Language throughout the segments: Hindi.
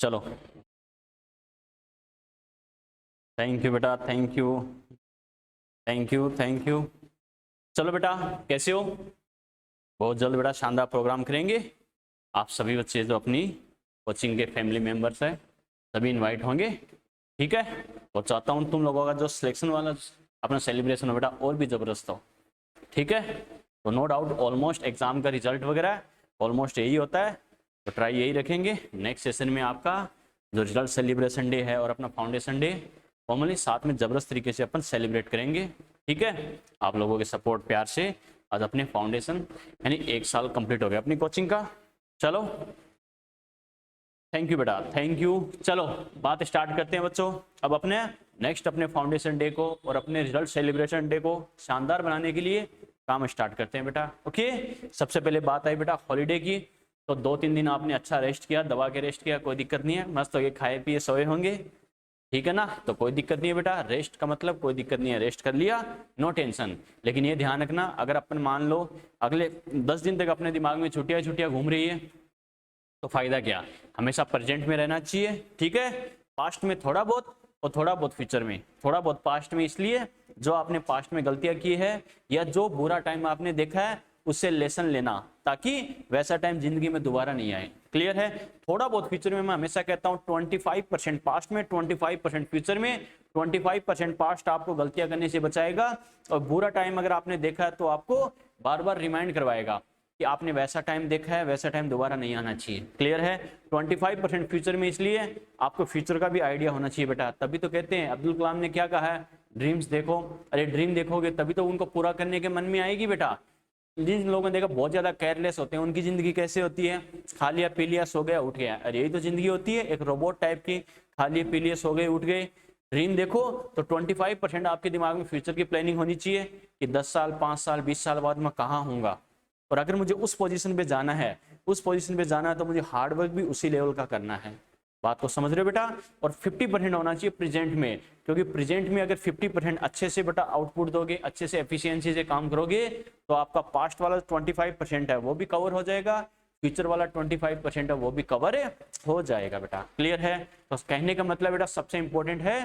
चलो थैंक यू बेटा, thank you thank you thank you. चलो बेटा कैसे हो? बहुत जल्द बेटा शानदार प्रोग्राम करेंगे। आप सभी बच्चे जो अपनी कोचिंग के फैमिली मेंबर्स हैं सभी इनवाइट होंगे, ठीक है। और चाहता हूँ तुम लोगों का जो सिलेक्शन वाला अपना सेलिब्रेशन हो बेटा और भी ज़बरदस्त हो, ठीक है। तो नो डाउट ऑलमोस्ट एग्जाम का रिजल्ट वगैरह ऑलमोस्ट यही होता है, तो ट्राई यही रखेंगे। नेक्स्ट सेशन में आपका जो रिजल्ट सेलिब्रेशन डे है और अपना फाउंडेशन डे फॉर्मली साथ में ज़बरदस्त तरीके से अपन सेलिब्रेट करेंगे, ठीक है। आप लोगों के सपोर्ट प्यार से आज अपने फाउंडेशन यानी 1 साल कंप्लीट हो गया अपनी कोचिंग का। चलो थैंक यू बेटा, थैंक यू। चलो बात स्टार्ट करते हैं बच्चों। अब अपने नेक्स्ट अपने फाउंडेशन डे को और अपने रिजल्ट सेलिब्रेशन डे को शानदार बनाने के लिए काम स्टार्ट करते हैं बेटा। ओके, सबसे पहले बात आई बेटा हॉलीडे की। तो 2-3 दिन आपने अच्छा रेस्ट किया, दबा के रेस्ट किया, कोई दिक्कत नहीं है, मस्त हो गए, खाए पिए सोए होंगे, ठीक है ना। तो कोई दिक्कत नहीं है बेटा, रेस्ट का मतलब कोई दिक्कत नहीं है, रेस्ट कर लिया, नो टेंशन। लेकिन ये ध्यान रखना अगर अपन मान लो अगले 10 दिन तक अपने दिमाग में छुट्टियां छुट्टियां घूम रही है तो फायदा क्या। हमेशा प्रेजेंट में रहना चाहिए, ठीक है। पास्ट में थोड़ा बहुत और थोड़ा बहुत फ्यूचर में। थोड़ा बहुत पास्ट में इसलिए जो आपने पास्ट में गलतियां की है या जो बुरा टाइम आपने देखा है उससे लेसन लेना ताकि वैसा टाइम जिंदगी में दोबारा नहीं आए। क्लियर है। थोड़ा बहुत फ्यूचर में मैं हमेशा कहता हूँ 25% पास्ट में, 25% फ्यूचर में। 25% पास्ट आपको गलतियां करने से बचाएगा और बुरा टाइम अगर आपने देखा है तो आपको बार बार रिमाइंड करवाएगा कि आपने वैसा टाइम देखा है, वैसा टाइम दोबारा नहीं आना चाहिए। क्लियर है। 25% फ्यूचर में इसलिए आपको फ्यूचर का भी आइडिया होना चाहिए बेटा। तभी तो कहते हैं अब्दुल कलाम ने क्या कहा है, ड्रीम्स देखो। अरे ड्रीम देखोगे तभी तो उनको पूरा करने के मन में आएगी बेटा। जिन लोगों ने देखा बहुत ज्यादा केयरलेस होते हैं उनकी जिंदगी कैसे होती है, खा लिया पी लिया सो गया उठ गया। अरे यही तो जिंदगी होती है, एक रोबोट टाइप की, खा लिए पी लिए सो गए उठ गए। ड्रीम देखो तो 25% आपके दिमाग में फ्यूचर की प्लानिंग होनी चाहिए कि 10 साल 5 साल 20 साल बाद मैं कहाँ हूँगा, और अगर मुझे उस पोजीशन पे जाना है, उस पोजीशन पे जाना है तो मुझे हार्डवर्क भी उसी लेवल का करना है। बात को समझ रहे हो बेटा। और 50% होना चाहिए प्रेजेंट में, क्योंकि प्रेजेंट में अगर 50% अच्छे से बेटा आउटपुट दोगे, अच्छे से एफिशिएंसी से काम करोगे तो आपका पास्ट वाला 25% है वो भी कवर हो जाएगा, फ्यूचर वाला 25% है वो भी कवर हो जाएगा बेटा। क्लियर है। तो कहने का मतलब बेटा सबसे इंपॉर्टेंट है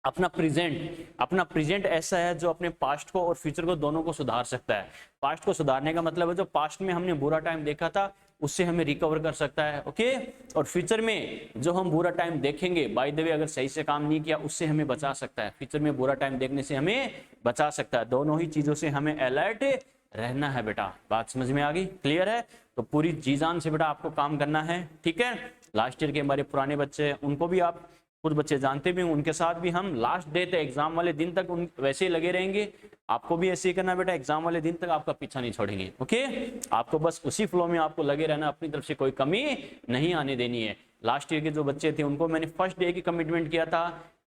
अपना प्रेजेंट। अपना प्रेजेंट ऐसा है जो अपने पास्ट को और फ्यूचर को दोनों को सुधार सकता है। पास्ट को सुधारने का मतलब है जो पास्ट में हमने बुरा टाइम देखा था उससे हमें रिकवर कर सकता है, ओके। और फ्यूचर में जो हम बुरा टाइम देखेंगे बाय द वे अगर सही से काम नहीं किया उससे हमें बचा सकता है। फ्यूचर में बुरा टाइम देखने से हमें बचा सकता है। दोनों ही चीजों से हमें अलर्ट रहना है बेटा। बात समझ में आ गई। क्लियर है। तो पूरी जी जान से बेटा आपको काम करना है, ठीक है। लास्ट ईयर के हमारे पुराने बच्चे उनको भी आप कुछ बच्चे जानते भी, उनके साथ भी हम लास्ट डे तक एग्जाम वाले दिन तक उन वैसे ही लगे रहेंगे। आपको भी ऐसे ही करना बेटा, एग्जाम वाले दिन तक आपका पीछा नहीं छोड़ेंगे, ओके। आपको बस उसी फ्लो में आपको लगे रहना, अपनी तरफ से कोई कमी नहीं आने देनी है। लास्ट ईयर के जो बच्चे थे उनको मैंने फर्स्ट डे की कमिटमेंट किया था,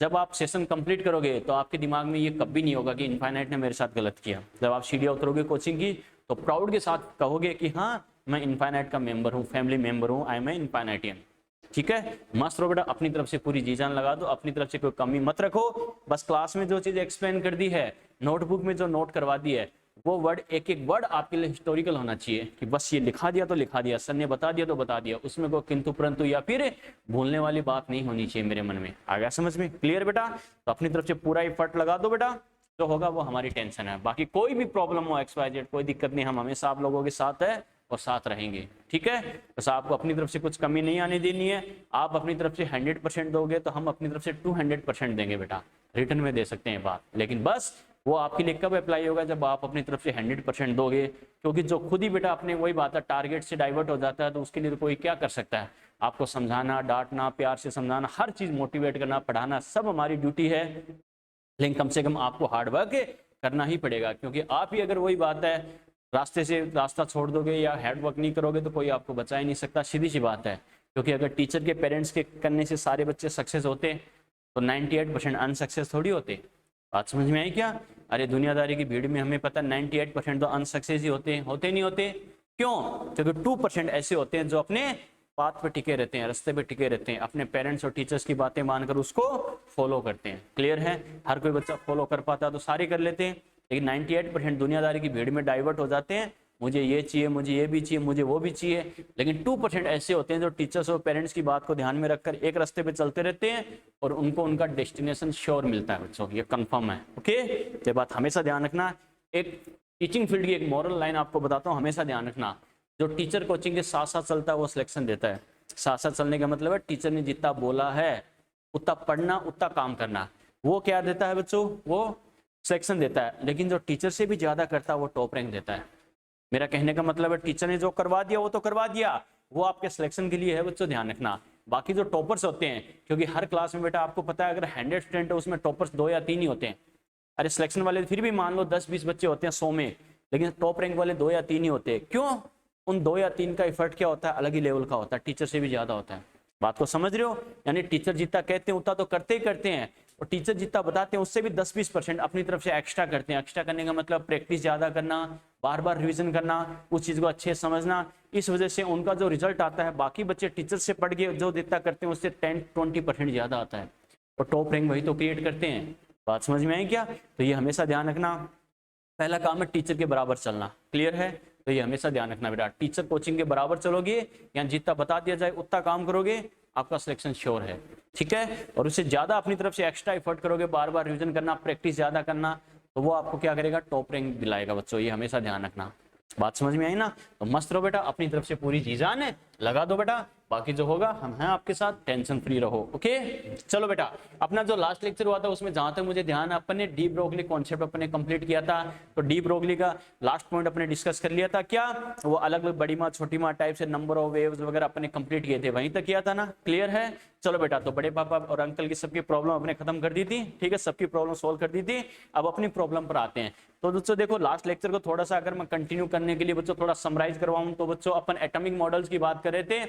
जब आप सेशन कंप्लीट करोगे तो आपके दिमाग में ये कभी नहीं होगा कि इनफाइनाइट ने मेरे साथ गलत किया। जब आप सीढ़ियाँ उतरोगे कोचिंग की तो प्राउड के साथ कहोगे कि हाँ मैं इनफाइनाइट का मेंबर हूँ, फैमिली मेंबर हूँ, आई एम ए इनफाइनाइटियन। ठीक है। मस्त रहो बेटा, अपनी तरफ से पूरी जी जान लगा दो, अपनी तरफ से कोई कमी मत रखो। बस क्लास में जो चीज एक्सप्लेन कर दी है, नोटबुक में जो नोट करवा दी है, वो वर्ड एक एक वर्ड आपके लिए हिस्टोरिकल होना चाहिए कि बस ये लिखा दिया तो लिखा दिया, सर ने बता दिया तो बता दिया, उसमें कोई किंतु परंतु या फिर भूलने वाली बात नहीं होनी चाहिए मेरे मन में। आ गया समझ में। क्लियर बेटा। तो अपनी तरफ से पूरा एफर्ट लगा दो बेटा, जो होगा वो हमारी टेंशन है। बाकी कोई भी प्रॉब्लम हो XYZ कोई दिक्कत नहीं, हम हमेशा आप लोगों के साथ है और साथ रहेंगे, ठीक है। बस आपको अपनी तरफ से कुछ कमी नहीं आने देनी है। आप अपनी तरफ से 100% दोगे तो हम अपनी तरफ से 200% देंगे बेटा। रिटर्न में दे सकते हैं बात, लेकिन बस वो आपके लिए कब अप्लाई होगा जब आप अपनी तरफ से 100% दोगे। क्योंकि जो खुद ही बेटा अपने वही बात है टारगेट से डाइवर्ट हो जाता है तो उसके लिए तो कोई क्या कर सकता है। आपको समझाना, डांटना, प्यार से समझाना, हर चीज मोटिवेट करना, पढ़ाना सब हमारी ड्यूटी है, लेकिन कम से कम आपको हार्डवर्क करना ही पड़ेगा। क्योंकि आप ही अगर वही बात है रास्ते से रास्ता छोड़ दोगे या हार्डवर्क नहीं करोगे तो कोई आपको बचा ही नहीं सकता, सीधी सी बात है। क्योंकि अगर टीचर के पेरेंट्स के करने से सारे बच्चे सक्सेस होते तो 98% अनसक्सेस थोड़ी होते। बात समझ में आई क्या। अरे दुनियादारी की भीड़ में हमें पता 98% तो अनसक्सेस ही होते नहीं होते। क्यों? क्योंकि 2% ऐसे होते हैं जो अपने पाथ पे टिके रहते हैं, रास्ते पे टिके रहते हैं, अपने पेरेंट्स और टीचर्स की बातें मानकर उसको फॉलो करते हैं। क्लियर है। हर कोई बच्चा फॉलो कर पाता तो सारे कर लेते हैं, लेकिन 98% दुनियादारी की भीड़ में डाइवर्ट हो जाते हैं, मुझे ये चाहिए, मुझे ये भी चाहिए, मुझे वो भी चाहिए, लेकिन 2% ऐसे होते हैं जो टीचर्स और पेरेंट्स की बात को ध्यान में रखकर एक रास्ते पे चलते रहते हैं और उनको उनका डेस्टिनेशन श्योर मिलता है बच्चों, ये कंफर्म है। ओके, ये बात हमेशा ध्यान रखना। एक टीचिंग फील्ड की एक मॉरल लाइन आपको बताता हूँ, हमेशा ध्यान रखना, जो टीचर कोचिंग के साथ साथ चलता है वो सिलेक्शन देता है। साथ साथ चलने का मतलब है टीचर ने जितना बोला है उतना पढ़ना, उतना काम करना। वो क्या देता है बच्चों, वो सिलेक्शन देता है, लेकिन जो टीचर से भी ज्यादा करता है वो टॉप रैंक देता है। मेरा कहने का मतलब है टीचर ने जो करवा दिया वो तो करवा दिया, वो आपके सिलेक्शन के लिए है बच्चों, ध्यान रखना। बाकी जो टॉपर्स होते हैं, क्योंकि हर क्लास में बेटा आपको पता है अगर 100 स्टूडेंट है उसमें टॉपर्स 2 या 3 ही होते हैं। अरे सिलेक्शन वाले फिर भी मान लो 10-20 बच्चे होते हैं 100 में, लेकिन टॉप रैंक वाले 2 या 3 ही होते हैं। क्यों? उन 2 या 3 का इफर्ट क्या होता है, अलग ही लेवल का होता है, टीचर से भी ज्यादा होता है। बात को समझ रहे हो? यानी टीचर जितना कहते हैं उतना तो करते ही करते हैं, और टीचर जितना बताते हैं उससे भी 10-20% अपनी तरफ से एक्स्ट्रा करते हैं। एक्स्ट्रा करने का मतलब प्रैक्टिस ज्यादा करना, बार बार रिवीजन करना, उस चीज को अच्छे से समझना। इस वजह से उनका जो रिजल्ट आता है बाकी बच्चे टीचर से पढ़ के जो जितना करते हैं उससे 10-20% ज्यादा आता है, और टॉप रैंक वही तो क्रिएट करते हैं। बात समझ में आई क्या? तो ये हमेशा ध्यान रखना, पहला काम है टीचर के बराबर चलना। क्लियर है? तो ये हमेशा ध्यान रखना बेटा, टीचर कोचिंग के बराबर चलोगे या जितना बता दिया जाए उतना काम करोगे, आपका सिलेक्शन श्योर है। ठीक है? और उससे ज्यादा अपनी तरफ से एक्स्ट्रा एफर्ट करोगे, बार बार रिवीजन करना, प्रैक्टिस ज्यादा करना, तो वो आपको क्या करेगा, टॉप रैंक दिलाएगा बच्चों। ये हमेशा ध्यान रखना। बात समझ में आई ना? तो मस्त रहो बेटा, अपनी तरफ से पूरी जी जान है लगा दो बेटा, बाकी जो होगा हम हैं आपके साथ, टेंशन फ्री रहो। ओके, चलो बेटा, अपना जो लास्ट लेक्चर हुआ था उसमें जहां तक मुझे ध्यान है अपन ने डी ब्रोगली कॉन्सेप्ट अपने कंप्लीट किया था। तो डी ब्रोगली का लास्ट पॉइंट अपने डिस्कस कर लिया था, क्या वो अलग अलग बड़ी माँ छोटी माँ टाइप से नंबर ऑफ वेव्स वगैरह अपने कंप्लीट किए थे, वहीं तक किया था ना? क्लियर है? चलो बेटा, तो बड़े पापा और अंकल की सबकी प्रॉब्लम अपने खत्म कर दी थी। ठीक है, सबकी प्रॉब्लम सोल्व कर दी थी। अब अपनी प्रॉब्लम पर आते हैं। तो बच्चों देखो, लास्ट लेक्चर को थोड़ा सा अगर मैं कंटिन्यू करने के लिए बच्चों थोड़ा समराइज करवाऊं, तो बच्चों अपन एटॉमिक मॉडल्स की बात कर रहे थे।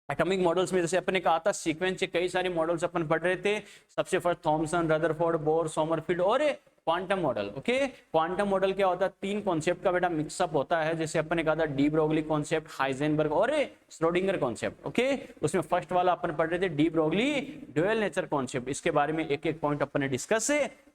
एटॉमिक मॉडल्स में जैसे अपने कहा था सीक्वेंस के कई सारे मॉडल्स अपन पढ़ रहे थे। सबसे first Thomson, Rutherford, Bohr, Sommerfeld और quantum model. Okay, quantum model क्या होता है, 3 कॉन्सेप्ट का बेटा मिक्सअप होता है। जैसे अपन ने कहा था डी ब्रोगली कॉन्सेप्ट, हाइजेनबर्ग और श्रोडिंगर कॉन्सेप्ट। ओके, उसमें फर्स्ट वाला अपन पढ़ रहे थे de Broglie dual nature concept. इसके बारे में एक एक पॉइंट अपन ने डिस्कस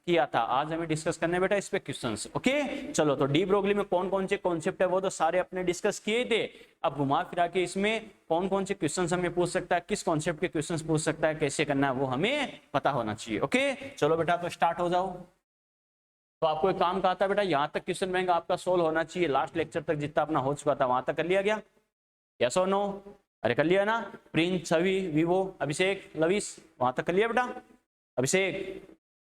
किया था। आज हमें डिस्कस करने बेटा इस पे क्वेश्चंस। ओके, चलो, तो डी ब्रोगली में कौन कौन से कॉन्सेप्ट है वो तो सारे अपने डिस्कस किए थे। अब घुमा फिरा के इसमें कौन कौन से क्वेश्चंस हमें पूछ सकता है, किस कॉन्सेप्ट के क्वेश्चंस पूछ सकता है, कैसे करना है वो हमें पता होना चाहिए। ओके, चलो बेटा, तो स्टार्ट हो जाओ। तो आपको एक काम कहा था बेटा, यहाँ तक क्वेश्चन बैंक आपका सोल्व होना चाहिए। लास्ट लेक्चर तक जितना अपना हो चुका था वहां तक कर लिया गया? यस और नो? अरे कर लिया ना? प्रिंस, छवि, विवो, अभिषेक, लविश, वहां तक कर लिया बेटा? अभिषेक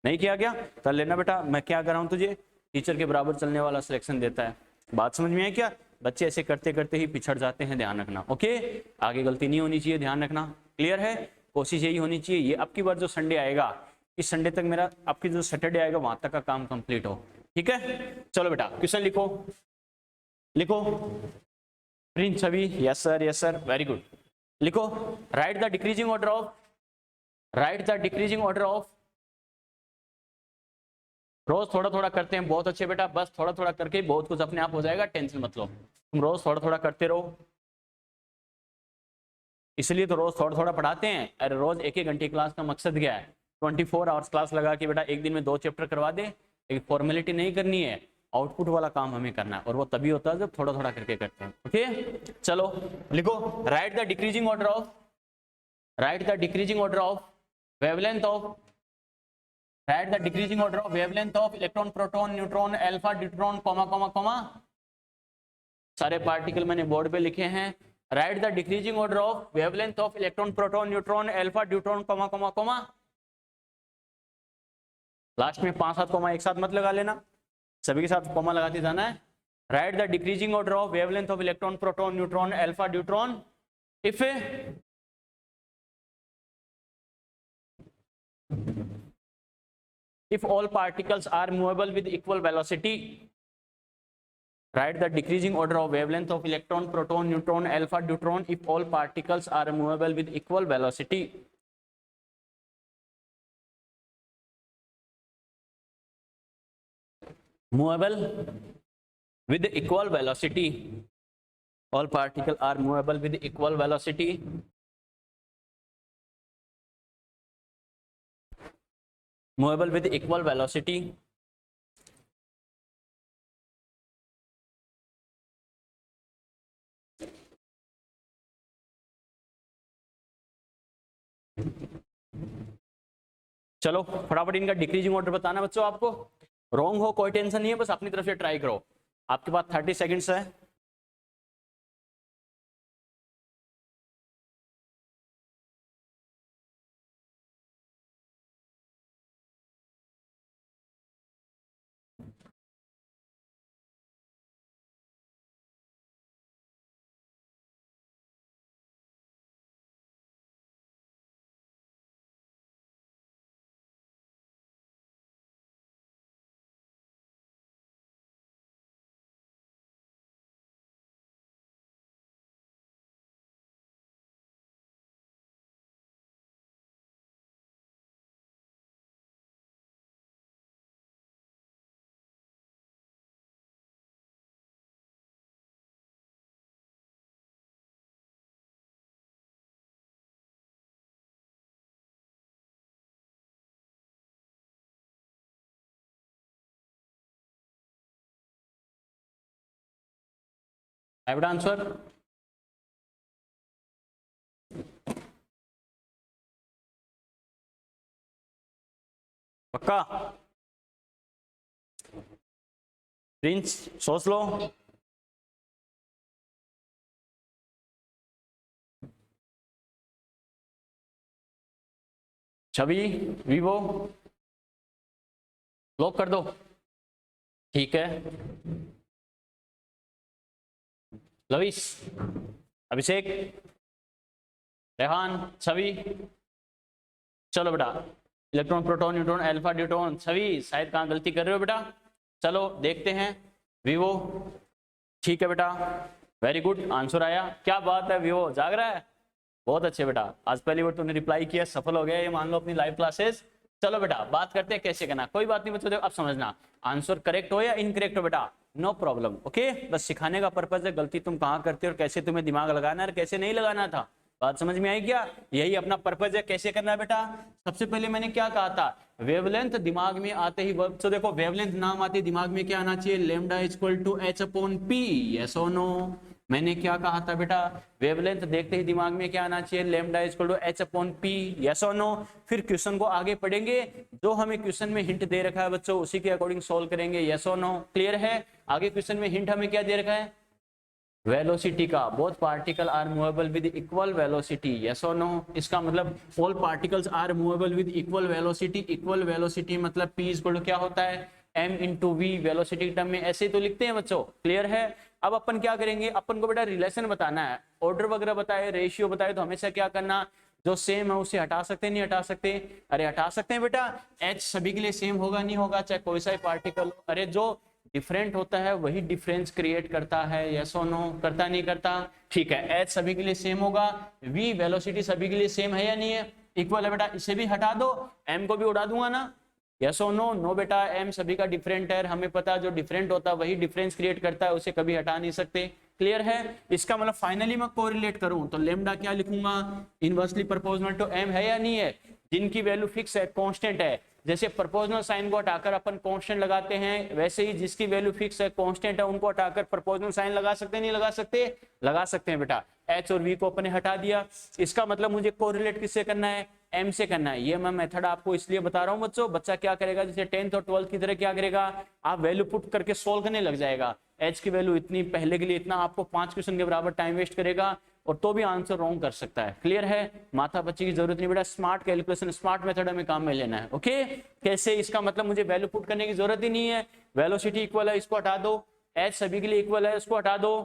नहीं किया गया? कर लेना बेटा। मैं क्या कर रहा हूँ तुझे, टीचर के बराबर चलने वाला सिलेक्शन देता है। बात समझ में है क्या? बच्चे ऐसे करते करते ही पिछड़ जाते हैं, ध्यान रखना। ओके, आगे गलती नहीं होनी चाहिए, ध्यान रखना। क्लियर है? कोशिश यही होनी चाहिए। ये अब की बार जो संडे आएगा, इस संडे तक मेरा, आपकी जो सैटरडे आएगा वहां तक का काम कंप्लीट हो। ठीक है? चलो बेटा, क्वेश्चन लिखो। लिखो Prince, Chhavi, yes sir, yes sir, very good. लिखो, write the decreasing order of, write the decreasing order of, रोज थोड़ा थोड़ा करते हैं, बहुत अच्छे बेटा, बस थोड़ा थोड़ा करके बहुत कुछ अपने आप हो जाएगा, टेंशन मत लो। तुम रोज थोड़ा थोड़ा करते रहो, इसलिए तो रोज थोड़ा थोड़ा पढ़ाते हैं। अरे रोज 1-1 घंटे क्लास का मकसद क्या है? 24 आवर्स क्लास लगा के बेटा एक दिन में 2 चैप्टर करवा दे। एक फॉर्मेलिटी नहीं करनी है, आउटपुट वाला काम हमें करना है, और वो तभी होता है जब थोड़ा थोड़ा करके करते हैं। ओके, चलो लिखो, write the decreasing order of, write the decreasing order of wavelength of, write the decreasing order of wavelength of electron, proton, neutron, alpha, deuteron, comma comma comma. सारे पार्टिकल मैंने बोर्ड पे लिखे हैं। Right the decreasing order of wavelength of electron, proton, neutron, alpha, deuteron, comma comma comma. Last में 5-7 कॉमा एक साथ मत लगा लेना, सभी के साथ कॉमा लगाते जाना है। Right the decreasing order of wavelength of electron, proton, neutron, alpha, deuteron if all particles are movable with equal velocity. Write the decreasing order of wavelength of electron, proton, neutron, alpha, deuteron if all particles are movable with equal velocity. Movable with equal velocity. All particles are movable with equal velocity. Movable with equal velocity. चलो फटाफट इनका डिक्रीजिंग ऑर्डर बताना बच्चों आपको। रॉन्ग हो कोई टेंशन नहीं है, बस अपनी तरफ से ट्राई करो। आपके पास 30 सेकंड्स है। एवड आंसर पक्का? प्रिंस सोच लो। छवि वीवो लॉक कर दो। ठीक है, लविश, अभिषेक, रेहान, छवि। चलो बेटा, electron, proton, neutron, alpha, deuteron. Chhavi शायद कहाँ गलती कर रहे हो बेटा। चलो देखते हैं। वीवो, ठीक है बेटा, वेरी गुड, आंसर आया। क्या बात है, वीवो जाग रहा है, बहुत अच्छे बेटा। आज पहली बार तूने रिप्लाई किया, सफल हो गया ये मान लो अपनी लाइव क्लासेस। चलो बेटा बात करते हैं कैसे करना। कोई बात नहीं बच्चों, अब समझना आंसर करेक्ट हो या इनकरेक्ट हो बेटा, नो प्रॉब्लम, ओके। बस सिखाने का पर्पज है, गलती तुम कहाँ करते हो और कैसे तुम्हें दिमाग लगाना है और कैसे नहीं लगाना था। बात समझ में आई क्या? यही अपना पर्पज है, कैसे करना है बेटा। सबसे पहले मैंने क्या कहा था, वेवलेंथ दिमाग में आते ही बच्चों देखो, वेवलेंथ नाम आते ही दिमाग में क्या आना चाहिए, lambda equal to H upon P, yes और नो। मैंने क्या कहा था बेटा, वेवलेंथ देखते ही दिमाग में क्या आना चाहिए, lambda equal to H upon P, yes और नो। फिर क्वेश्चन को आगे पढ़ेंगे, जो हमें क्वेश्चन में हिंट दे रखा है बच्चों उसी के अकॉर्डिंग सोल्व करेंगे, यस और नो। क्लियर है? आगे क्वेश्चन में हिंट हमें क्या दे रखा है, वेलोसिटी का, both particle are movable with equal velocity, yes और नो। इसका मतलब all particles are movable with equal velocity. Equal velocity मतलब p इक्वल टू क्या होता है, m इंटू वी, वेलोसिटी के टर्म में ऐसे ही तो लिखते हैं बच्चों। क्लियर है? अब अपन क्या करेंगे, अपन को बेटा रिलेशन बताना है, ऑर्डर वगैरह बताए, रेशियो बताए, तो हमेशा क्या करना, जो सेम है उसे हटा सकते नहीं हटा सकते, अरे हटा सकते हैं बेटा। h सभी के लिए सेम होगा नहीं होगा, चाहे कोई सा पार्टिकल हो। अरे जो डिफरेंट होता है वही डिफरेंस क्रिएट करता है, यस और नो, करता नहीं करता? ठीक है, h सभी के लिए सेम होगा, v वेलोसिटी सभी के लिए सेम है या नहीं है, इक्वल है बेटा, इसे भी हटा दो, m को भी उड़ा दूंगा ना, यस और नो। नो बेटा, m सभी का डिफरेंट है, हमें पता है जो डिफरेंट होता है वही डिफरेंस क्रिएट करता है, उसे कभी हटा नहीं सकते। क्लियर है? इसका मतलब फाइनली मैं कोरिलेट करूं तो लेमडा क्या लिखूंगा, इनवर्सली प्रोपोर्शनल टू m है या नहीं है, जिनकी वैल्यू फिक्स है, कांस्टेंट है। जैसे प्रोपोर्शनल साइन को हटाकर अपन कांस्टेंट लगाते हैं, वैसे ही जिसकी वैल्यू फिक्स है, कांस्टेंट है, उनको हटाकर प्रोपोर्शनल साइन लगा सकते हैं नहीं लगा सकते, लगा सकते हैं बेटा। h और v को अपन ने हटा दिया, इसका मतलब मुझे कोरिलेट किससे करना है, m से करना है। ये मैं मेथड आपको इसलिए बता रहा हूं बच्चों, बच्चा क्या करेगा जैसे 10th और 12th की तरह क्या करेगा, आप वैल्यू पुट करके सोल्व करने लग जाएगा, h की वैल्यू इतनी, पहले के लिए इतना, आपको 5 क्वेश्चन के बराबर टाइम वेस्ट करेगा और तो भी आंसर रॉन्ग कर सकता है। क्लियर है? माथा बच्चे की जरूरत नहीं बेटा, स्मार्ट कैलकुलेशन, स्मार्ट मेथड हमें काम में लेना है, ओके। कैसे? इसका मतलब मुझे वैल्यू पुट करने की जरूरत ही नहीं है, वेलोसिटी इक्वल है, इसको हटा दो, h सभी के लिए इक्वल है, इसको हटा दो,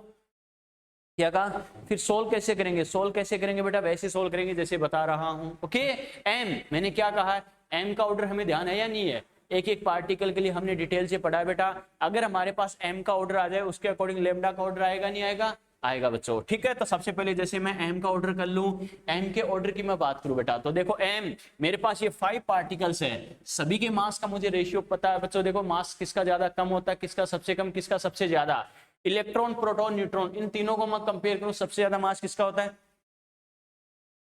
क्या कहा। फिर सोल्व कैसे करेंगे, सोल्व कैसे करेंगे बेटा, वैसे सोल्व करेंगे जैसे बता रहा हूं, ओके। m मैंने क्या कहा, m का ऑर्डर हमें ध्यान है या नहीं है, एक एक पार्टिकल के लिए हमने डिटेल से पढ़ा है बेटा। अगर हमारे पास m का ऑर्डर आ जाए उसके अकॉर्डिंग लेमडा का ऑर्डर आएगा नहीं आएगा, आएगा बच्चों। ठीक है, तो सबसे पहले जैसे मैं m का ऑर्डर कर लूं, m के ऑर्डर की मैं बात करूं बेटा, तो देखो m मेरे पास ये 5 पार्टिकल्स है, सभी के मास का मुझे रेशियो पता है बच्चों। देखो मास किसका ज्यादा कम होता है, किसका सबसे कम, किसका सबसे ज्यादा। इलेक्ट्रॉन, प्रोटॉन, न्यूट्रॉन, इन तीनों को मैं कंपेयर करूं, सबसे ज्यादा मास किसका होता है,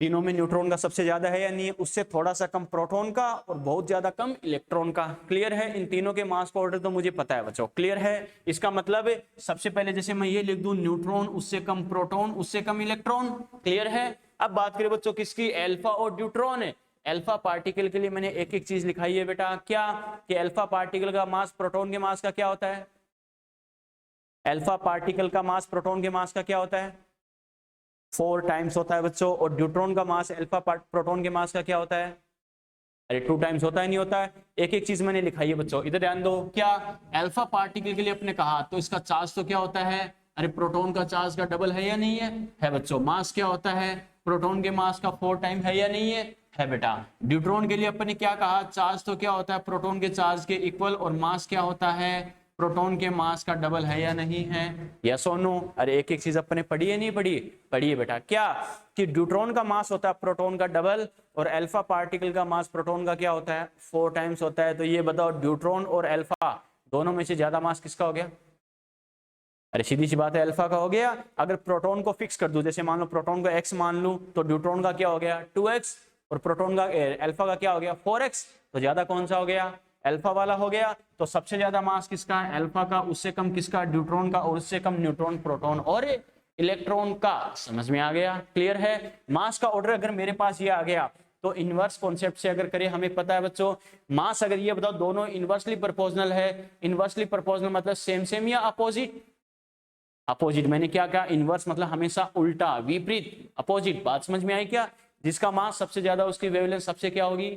तीनों में न्यूट्रॉन का सबसे ज्यादा है या नहीं है, उससे थोड़ा सा कम प्रोटॉन का और बहुत ज्यादा कम इलेक्ट्रॉन का। क्लियर है? इन तीनों के मास का ऑर्डर तो मुझे पता है बच्चों। क्लियर है? इसका मतलब सबसे पहले जैसे मैं ये लिख दूं, न्यूट्रॉन उससे कम प्रोटॉन उससे कम इलेक्ट्रॉन। क्लियर है? अब बात करें बच्चों किसकी, अल्फा और ड्यूट्रॉन है। अल्फा पार्टिकल के लिए मैंने एक एक चीज लिखाई है बेटा, क्या कि अल्फा पार्टिकल का मास प्रोटॉन के मास का क्या होता है, अल्फा पार्टिकल का मास प्रोटॉन के मास का क्या होता है 4 टाइम्स होता है बच्चों, और न्यूट्रॉन का मास अल्फा प्रोटॉन के मास का क्या होता है, अरे 2 टाइम्स होता है नहीं होता है। एक एक चीज मैंने लिखाई है बच्चों, इधर ध्यान दो, क्या अल्फा पार्टिकल के लिए अपने कहा तो इसका चार्ज तो क्या होता है, अरे प्रोटॉन का चार्ज का डबल है या नहीं है बच्चों। मास क्या होता है, प्रोटॉन के मास का 4 टाइम है या नहीं है बेटा। न्यूट्रॉन के लिए अपन ने क्या कहा, चार्ज तो क्या होता है प्रोटॉन के चार्ज के इक्वल, और मास क्या होता है प्रोटॉन के मास का डबल है या नहीं है, यस और नो। अरे एक एक चीज अपने पढ़ी है नहीं पढ़ी, पढ़िए बेटा, क्या कि न्यूट्रॉन का मास होता है प्रोटॉन का डबल, और अल्फा पार्टिकल का मास प्रोटॉन का क्या होता है 4 टाइम्स होता है। तो ये बताओ न्यूट्रॉन और अल्फा दोनों में से ज्यादा मास किसका हो गया, अरे सीधी सी बात है अल्फा का हो गया। अगर प्रोटॉन को फिक्स कर दूं, जैसे मान लो प्रोटॉन को x मान लूं, तो न्यूट्रॉन का क्या हो गया 2x, और प्रोटॉन का अल्फा का क्या हो गया 4x, तो ज्यादा कौन सा हो गया, अल्फा वाला हो गया। तो सबसे ज्यादा मास किसका है, अल्फा का, उससे कम किसका न्यूट्रॉन का, और उससे कम न्यूट्रॉन प्रोटॉन और इलेक्ट्रॉन का। समझ में आ गया, क्लियर है। मास का ऑर्डर अगर मेरे पास ये आ गया, तो इनवर्स कॉन्सेप्ट से अगर करें, हमें पता है बच्चों मास, अगर ये बताओ दोनों इनवर्सली प्रोपोर्शनल है, इनवर्सली प्रोपोर्शनल मतलब सेम सेम या अपोजिट, अपोजिट मैंने क्या कहा, इनवर्स मतलब हमेशा उल्टा विपरीत, अपोजिट। बात समझ में आई क्या, जिसका मास सबसे ज्यादा उसकी वेवलेंथ सबसे क्या होगी,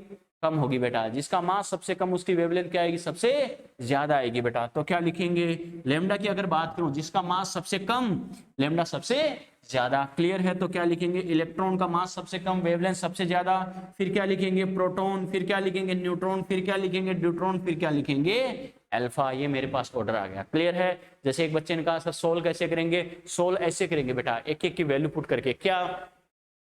कम होगी बेटा, जिसका मास सबसे कम उसकी वेवलेंथ क्या आएगी, सबसे ज्यादा आएगी बेटा। तो क्या लिखेंगे, लेमडा की अगर बात करूं, जिसका मास सबसे कम लेमडा सबसे ज्यादा, क्लियर है। तो क्या लिखेंगे, इलेक्ट्रॉन का मास सबसे कम वेवलेंथ सबसे ज्यादा, फिर क्या लिखेंगे प्रोटॉन, फिर क्या लिखेंगे न्यूट्रॉन, फिर क्या लिखेंगे न्यूट्रॉन, फिर क्या लिखेंगे अल्फा। ये मेरे पास ऑर्डर आ गया, क्लियर है। जैसे एक बच्चे ने कहा सर सोल्व कैसे करेंगे, सोल्व ऐसे करेंगे बेटा, एक एक की वैल्यू पुट करके, क्या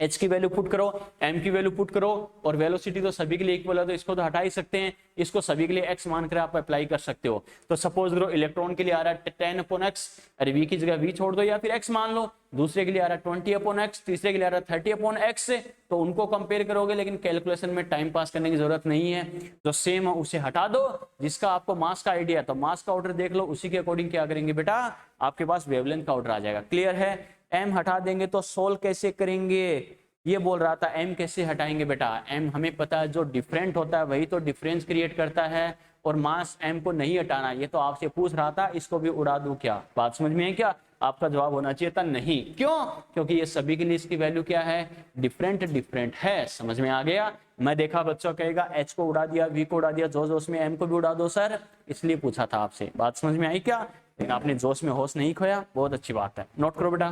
h की वैल्यू पुट करो, m की वैल्यू पुट करो, और वेलोसिटी तो सभी के लिए इक्वल है, तो इसको तो हटा ही सकते हैं, इसको सभी के लिए x मानकर आप अप्लाई कर सकते हो। तो सपोज करो इलेक्ट्रॉन के लिए आ रहा है 10/x, अरे v की जगह v छोड़ दो या फिर x मान लो, दूसरे के लिए आ रहा है 20/x, तीसरे के लिए आ रहा है 30/x, तो उनको कंपेयर करोगे, लेकिन कैलकुलेशन में टाइम पास करने की जरूरत नहीं है, तो सेम उसे हटा दो। जिसका आपको मास का आइडिया है, तो मास का ऑर्डर देख लो, उसी के अकॉर्डिंग क्या करेंगे बेटा, आपके पास वेवलेंथ का ऑर्डर आ जाएगा, क्लियर है। m हटा देंगे तो सोल्व कैसे करेंगे, ये बोल रहा था m कैसे हटाएंगे बेटा, m हमें पता है जो डिफरेंट होता है वही तो डिफरेंस क्रिएट करता है, और मास m को नहीं हटाना, ये तो आपसे पूछ रहा था, इसको भी उड़ा दूं क्या, बात समझ में है क्या। आपका जवाब होना चाहिए था नहीं, क्यों, क्योंकि ये सभी के लिए इसकी वैल्यू क्या है, डिफरेंट डिफरेंट है। समझ में आ गया। मैं देखा बच्चों कहेगा h को उड़ा दिया, v को उड़ा दिया, जोश जोश में m को भी उड़ा दो सर, इसलिए पूछा था आपसे, बात समझ में आई क्या। लेकिन आपने जोश में होश नहीं खोया, बहुत अच्छी बात है, नोट करो बेटा।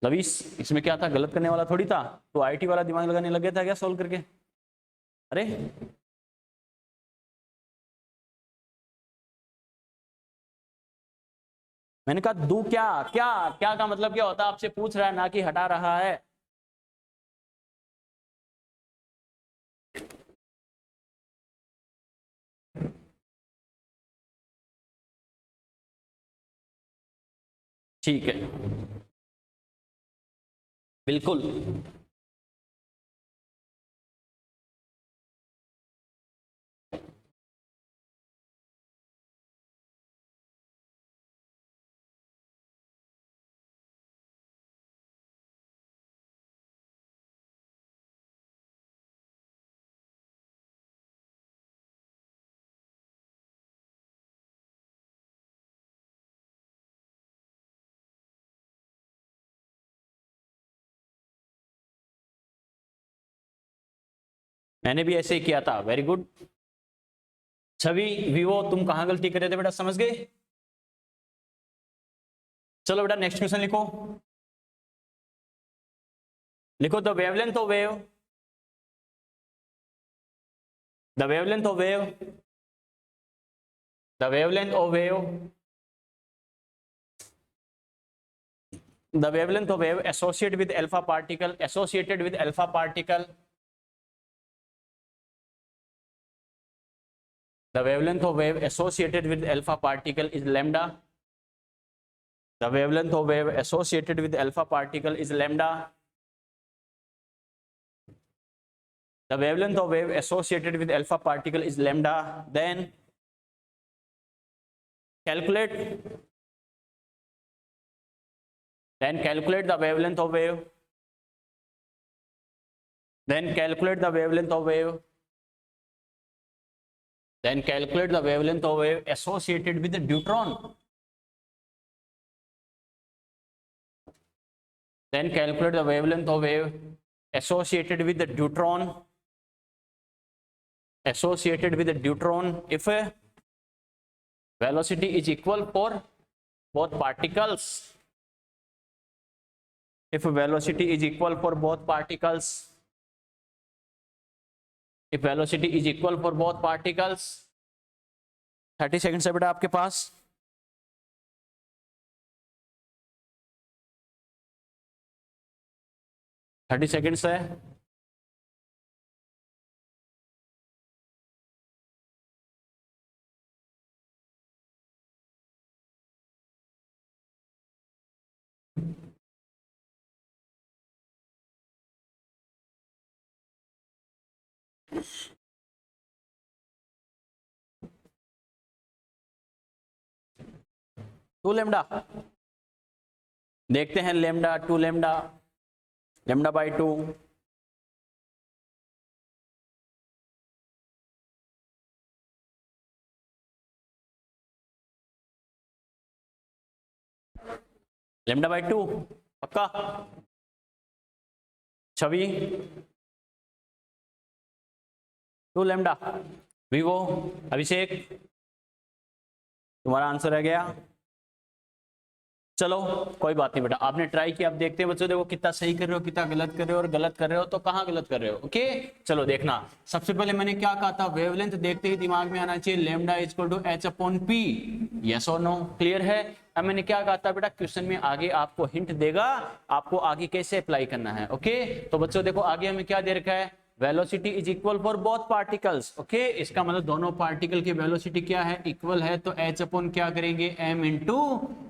लवीस इसमें क्या था, गलत करने वाला थोड़ी था, तो आईटी वाला दिमाग लगाने लग गया था क्या सोल्व करके, अरे मैंने कहा दू क्या, क्या क्या का मतलब क्या होता है, आपसे पूछ रहा है ना कि हटा रहा है। ठीक है, बिल्कुल। मैंने भी ऐसे ही किया था, वेरी गुड। छवि विवो तुम कहां गलती कर रहे थे बेटा, समझ गए। चलो बेटा नेक्स्ट क्वेश्चन लिखो, लिखो the wavelength of wave, the wavelength of wave, the wavelength of wave, the wavelength of wave associated with alpha particle, associated with alpha particle, the wavelength of wave associated with alpha particle is lambda, the wavelength of wave associated with alpha particle is lambda, the wavelength of wave associated with alpha particle is lambda. Then calculate, then calculate the wavelength of wave, Then calculate the wavelength of wave. Then calculate the wavelength of wave associated with the deuteron. Then calculate the wavelength of wave associated with the deuteron. Associated with the deuteron if a velocity is equal for both particles. If velocity is equal for both particles. If velocity is equal for both particles. 30 second है बेटा आपके पास. थर्टी सेकेंड्स है. टू लेमडा देखते हैं. Lambda two lambda lambda by 2. Lambda by 2 पक्का. छवि 2 लेमडा. वीवो अभिषेक तुम्हारा आंसर आ गया. चलो कोई बात नहीं बेटा, आपने ट्राई किया. आप देखते हैं बच्चों, देखो कितना सही कर रहे हो, कितना गलत कर रहे हो, और गलत कर रहे हो तो कहाँ गलत कर रहे हो. ओके चलो देखना. सबसे पहले मैंने क्या कहा था, वेवलेंथ देखते ही दिमाग में आना चाहिए lambda equal to H upon P. Yes और नो, क्लियर है. अब मैंने क्या कहा था बेटा, क्वेश्चन में आगे आपको हिंट देगा आपको आगे कैसे अप्लाई करना है. ओके तो बच्चों देखो आगे हमें क्या दे रखा है, velocity is equal for both particles. Okay इसका मतलब दोनों पार्टिकल की वेलोसिटी क्या है, इक्वल है, तो एच अपॉन क्या करेंगे, एम इंटू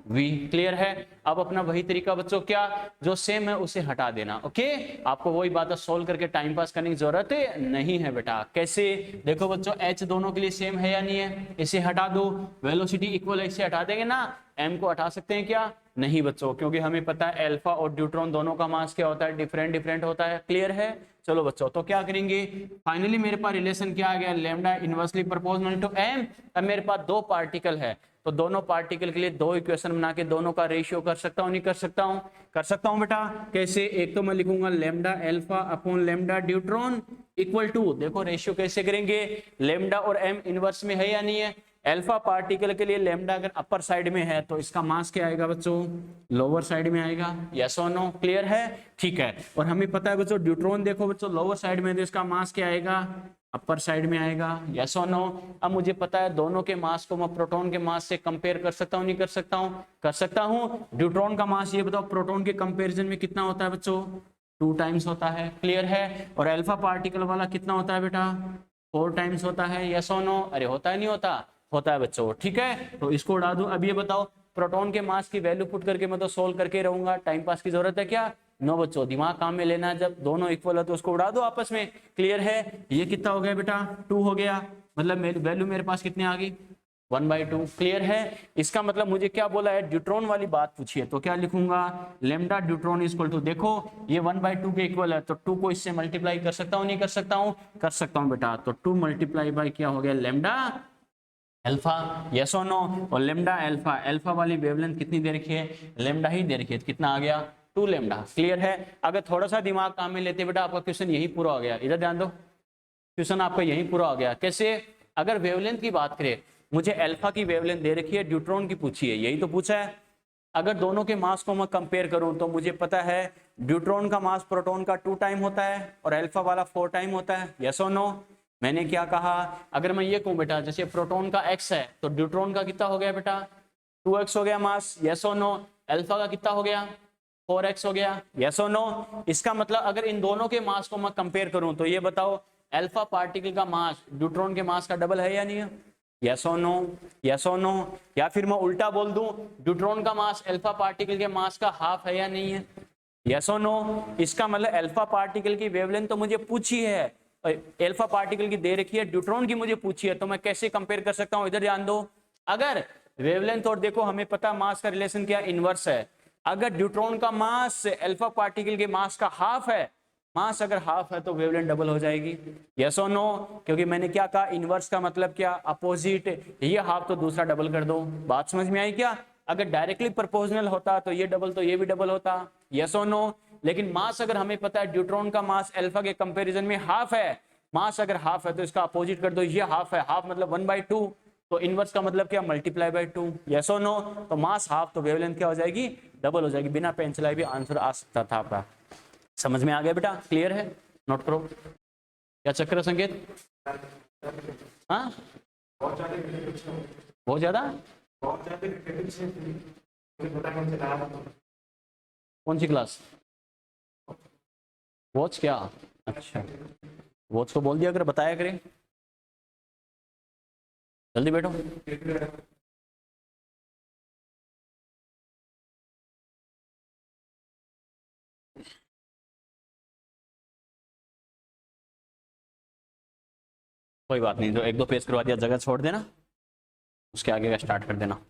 वी. क्लियर है. अब अपना वही तरीका बच्चों, क्या जो सेम है उसे हटा देना. ओके आपको वही बात सोल्व करके टाइम पास करने की जरूरत नहीं है बेटा. कैसे, देखो बच्चों एच दोनों के लिए सेम है या नहीं है, इसे हटा दो. वेलोसिटी इक्वल है, इसे हटा देंगे ना. एम को हटा सकते हैं क्या, नहीं बच्चों, क्योंकि हमें पता है अल्फा और ड्यूट्रॉन दोनों का मास क्या होता है, डिफरेंट होता है. क्लियर है. चलो बच्चों तो क्या करेंगे, फाइनली मेरे पास रिलेशन क्या आ गया, lambda inversely proportional to M. अब मेरे पास दो पार्टिकल है तो दोनों पार्टिकल के लिए दो इक्वेशन बना के दोनों का रेशियो कर सकता हूं, नहीं कर सकता हूं, कर सकता हूं बेटा. कैसे, एक तो मैं लिखूंगा lambda alpha upon lambda deuteron equal to, देखो रेशियो कैसे करेंगे, लैम्डा और एम इनवर्स में है या नहीं है. अल्फा पार्टिकल के लिए लैम्डा अगर अपर साइड में है तो इसका मास क्या आएगा बच्चों, लोअर साइड में आएगा. यस और नो, क्लियर है. ठीक है. और हमें पता है बच्चों ड्यूट्रॉन देखो बच्चों लोअर साइड में, तो इसका मास क्या आएगा, अपर साइड में आएगा. यस और नो. अब मुझे पता है दोनों के मास को मैं प्रोटॉन के मास से कंपेयर कर सकता हूं, नहीं कर सकता हूं, कर सकता हूं. ड्यूट्रॉन का मास ये बताओ प्रोटॉन के कंपेरिजन में कितना होता है बच्चों, 2 टाइम्स होता है. क्लियर है. और अल्फा पार्टिकल वाला कितना होता है बेटा, 4 टाइम्स होता है. यस और नो, अरे होता है नहीं होता, होता है बच्चों. ठीक है तो इसको उड़ा दूं. अब ये बताओ प्रोटॉन के मास की वैल्यू पुट करके मैं तो सोल्व करके रहूंगा, टाइम पास की जरूरत है क्या, नो बच्चों. दिमाग काम में लेना है, जब दोनों इक्वल है तो उसको उड़ा दो आपस में. क्लियर है. ये कितना हो गया बेटा, 2 हो गया, मतलब वैल्यू मेरे पास कितनी आ गई, 1/2. क्लियर है. इसका मतलब मुझे क्या बोला है, ड्यूट्रॉन वाली बात पूछी है तो क्या लिखूंगा, लैम्डा ड्यूट्रॉन इक्वल टू, देखो ये 1/2 के इक्वल है तो 2 को इससे मल्टीप्लाई कर सकता हूँ, नहीं कर सकता हूँ, कर सकता हूँ बेटा. तो 2 मल्टीप्लाई बाई क्या हो गया, लैम्डा अल्फा. यस और नो. और लेम्डा अल्फा, अल्फा वाली वेवलेंथ कितनी दे रखी है, लेम्डा ही दे रखी है, कितना आ गया, 2 लेम्डा. क्लियर है. अगर थोड़ा सा दिमाग काम में लेते बेटा आपका क्वेश्चन यही पूरा हो गया. इधर ध्यान दो, क्वेश्चन आपका यही पूरा हो गया. कैसे, अगर वेवलेंथ की बात करें, मुझे अल्फा की वेवलेंथ दे रखी है, ड्यूट्रॉन की पूछी है, यही तो पूछा है. अगर दोनों के मास को मैं कंपेयर करूं तो मुझे पता है ड्यूट्रॉन का मास प्रोटॉन का 2 टाइम होता है और अल्फा वाला 4 टाइम होता है. यस और नो. मैंने क्या कहा, अगर मैं ये कहूं बेटा जैसे प्रोटॉन का x है तो ड्यूट्रॉन का कितना हो गया बेटा, 2x हो गया मास. यस और नो. अल्फा का कितना हो गया, 4x हो गया. यस और नो. इसका मतलब अगर इन दोनों के मास को मैं कंपेयर करूं तो ये बताओ अल्फा पार्टिकल का मास ड्यूट्रॉन के मास का डबल है या नहीं है. यस और नो, यस और नो. या फिर मैं उल्टा बोल दूं, ड्यूट्रॉन का मास अल्फा पार्टिकल के मास का हाफ है या नहीं है. यस और नो. इसका मतलब अल्फा पार्टिकल की वेवलेंथ तो मुझे पूछी है, अल्फा पार्टिकल की दे रखी है, ड्यूट्रॉन की मुझे पूछी है, तो मैं कैसे कंपेयर कर सकता हूं, इधर ध्यान दो. अगर वेवलेंथ और देखो हमें पता मास का रिलेशन क्या, इनवर्स है. अगर ड्यूट्रॉन का मास अल्फा पार्टिकल के मास का हाफ है मास अगर हाफ है तो वेवलेंथ डबल हो जाएगी। यस और नो? क्योंकि मैंने क्या कहा, इनवर्स का मतलब क्या, अपोजिट। ये हाफ तो दूसरा डबल कर दो। बात समझ में आई क्या? अगर डायरेक्टली प्रोपोर्शनल होता तो ये डबल तो ये भी डबल होता। यस और नो? लेकिन मास अगर हमें पता है ड्यूट्रॉन का मास अल्फा के कंपैरिजन में हाफ है, मास अगर हाफ है तो इसका अपोजिट कर दो, ये हाफ है, हाफ मतलब 1/2, तो इनवर्स का मतलब क्या, मल्टीप्लाई बाय 2। यस और नो? तो मास हाफ तो वेवलेंथ क्या हो जाएगी, डबल हो जाएगी। बिना पेन चलाए भी आंसर आ सकता था आपका। समझ में आ गया बेटा? क्लियर है? नोट करो। क्या चक्कर है संकेत? हाँ बहुत ज्यादा। कौन सी क्लास? वॉच क्या? अच्छा, वॉच को बोल दिया अगर बताया करें। जल्दी बैठो। कोई बात नहीं, जो एक दो पेज करवा दिया जगह छोड़ देना, उसके आगे का स्टार्ट कर देना।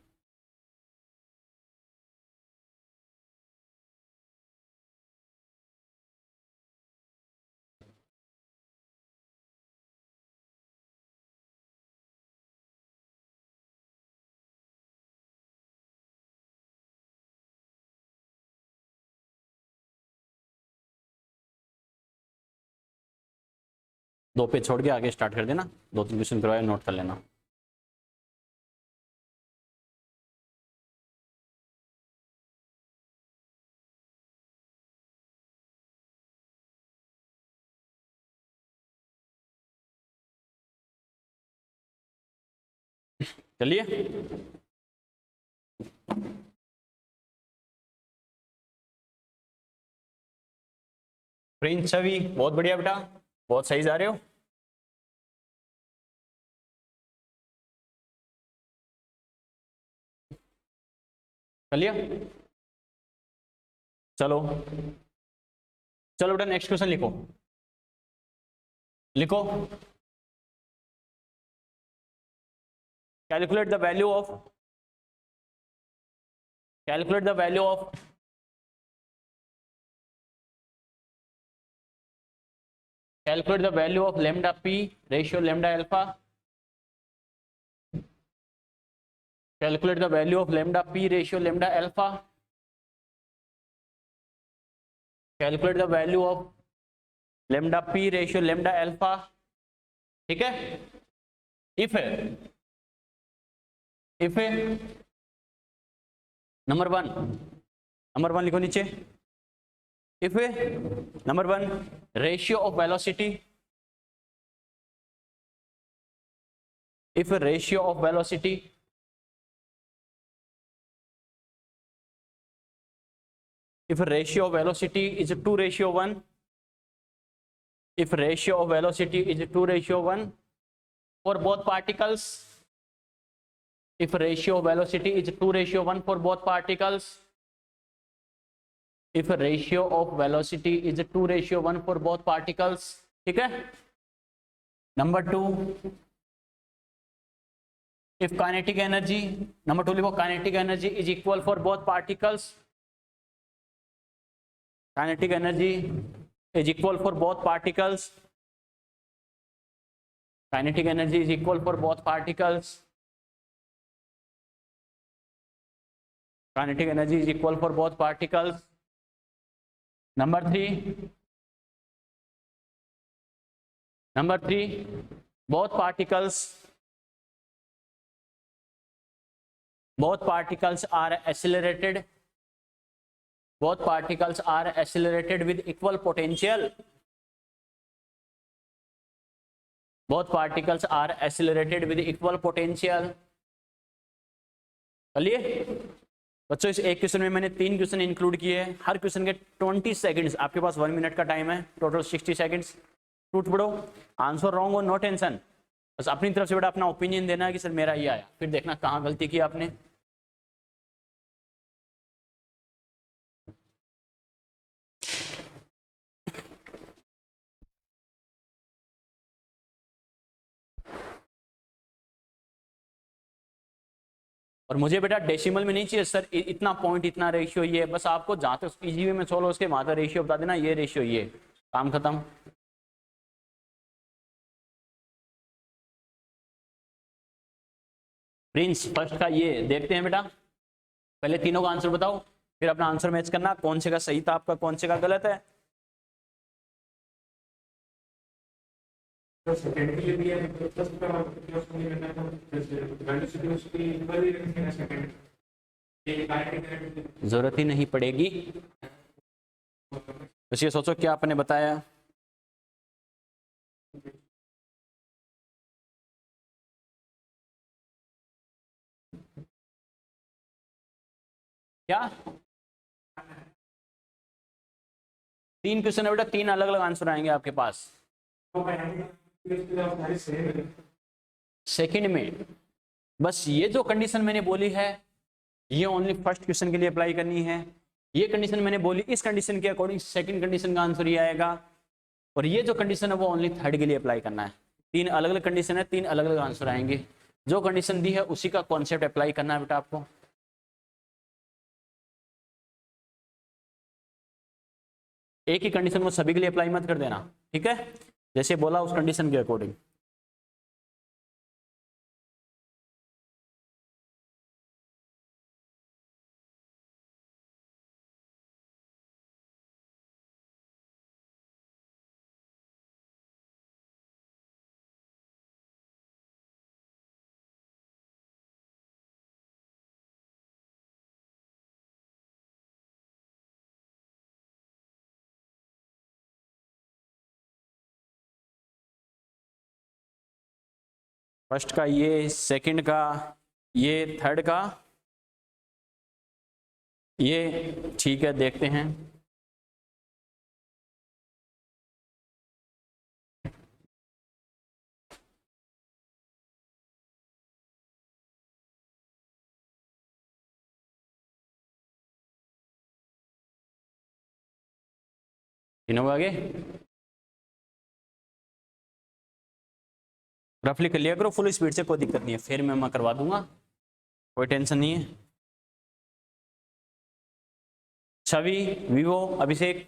दो पेज छोड़ के आगे स्टार्ट कर देना, दो तीन क्वेश्चन करवाए, नोट कर लेना। चलिए, प्रिंस छवि, बहुत बढ़िया बेटा, बहुत सही जा रहे हो। चलिए, चलो चलो बेटा, नेक्स्ट क्वेश्चन लिखो। लिखो, calculate the value of, calculate the value of, calculate the value of lambda p ratio lambda alpha, calculate the value of lambda p ratio lambda alpha, calculate the value of lambda p ratio lambda alpha। ठीक है, इफ है, इफ है नंबर वन लिखो नीचे। If number one, ratio of velocity, if ratio of velocity, if ratio of velocity is 2:1, if ratio of velocity is 2:1 for both particles, if ratio of velocity is 2:1 for both particles, if ratio of velocity is 2:1 for both particles। ठीक है। Number two, if kinetic energy, number 2 लिखो, kinetic energy is equal for both particles, kinetic energy is equal for both particles, kinetic energy is equal for both particles, kinetic energy is equal for both particles। number 3, both particles are accelerated, both particles are accelerated with equal potential, both particles are accelerated with equal potential। चलिए बच्चों, इस एक क्वेश्चन में मैंने 3 क्वेश्चन इंक्लूड किए हैं, हर क्वेश्चन के 20 सेकंड्स, आपके पास 1 मिनट का टाइम है, टोटल 60 सेकंड्स। टूट पड़ो, आंसर रॉन्ग हो नो टेंशन, बस अपनी तरफ से बेटा अपना ओपिनियन देना है कि सर मेरा ये आया, फिर देखना कहाँ गलती की आपने। और मुझे बेटा डेसिमल में नहीं चाहिए सर, इतना पॉइंट इतना रेशियो ये, बस आपको जहाँ तक इजी वे में सोल्व उसके वहाँ तक रेशियो बता देना, ये रेशियो ये, काम खत्म। प्रिंस फर्स्ट का ये देखते हैं बेटा, पहले तीनों का आंसर बताओ, फिर अपना आंसर मैच करना, कौन से का सही था आपका, कौन से का गलत है। जरूरत ही नहीं पड़ेगी, बस ये सोचो क्या आपने बताया। क्या 3 क्वेश्चन है बेटा, 3 अलग अलग आंसर आएंगे आपके पास सेकंड में। बस ये जो कंडीशन मैंने बोली है ये ओनली फर्स्ट क्वेश्चन के लिए अप्लाई करनी है। ये कंडीशन मैंने बोली, इस कंडीशन के अकॉर्डिंग सेकंड कंडीशन का आंसर ये आएगा, और ये जो कंडीशन है वो ओनली थर्ड के लिए अप्लाई करना है। 3 अलग अलग कंडीशन है, 3 अलग अलग आंसर आएंगे। जो कंडीशन दी है उसी का कॉन्सेप्ट अप्लाई करना है बेटा आपको। एक ही कंडीशन को सभी के लिए अप्लाई मत कर देना, ठीक है, जैसे बोला उस कंडीशन के अकॉर्डिंग। फर्स्ट का ये, सेकंड का ये, थर्ड का ये, ठीक है देखते हैं। तीनों आगे रफली कर लिया करो, फुल स्पीड से, कोई दिक्कत नहीं है, फिर मैं करवा दूंगा, कोई टेंशन नहीं है। छवि, विवो, अभिषेक,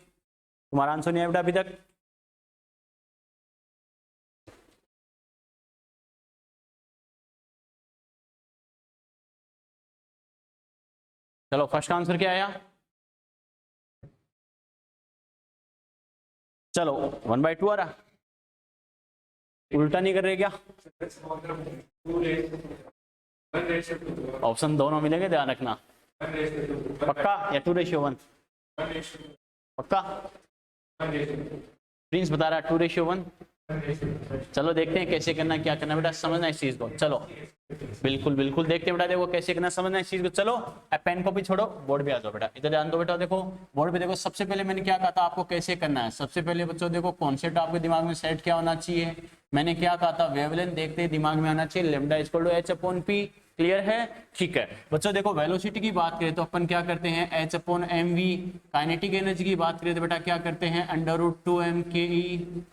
तुम्हारा आंसर नहीं है बेटा अभी तक। चलो फर्स्ट का आंसर क्या आया, चलो 1/2 आ रहा, उल्टा नहीं कर रहे क्या, ऑप्शन दोनों मिलेंगे, ध्यान रखना। पक्का या 2:1? पक्का, प्रिंस बता रहा 2:1। चलो देखते हैं कैसे करना, क्या करना बेटा, समझना इस चीज को। चलो बिल्कुल बिल्कुल देखते हैं बेटा, देखो कैसे करना, समझना इस चीज को। चलो अब पेन कॉपी छोड़ो, बोर्ड पे आ जाओ बेटा, इधर ध्यान दो बेटा। देखो बोर्ड पे देखो, सबसे पहले मैंने क्या कहा था आपको कैसे करना है। सबसे पहले बच्चों देखो कॉन्सेप्ट आपके दिमाग में सेट क्या होना चाहिए। मैंने क्या कहा था, वेवलेंथ देखते ही दिमाग में आना चाहिए, lambda equal to h/p। Clear है, ठीक है बच्चों। देखो वेलोसिटी की बात करें तो अपन क्या करते हैं, h/mv। काइनेटिक एनर्जी की बात करें तो बेटा क्या करते हैं, √2m/ke।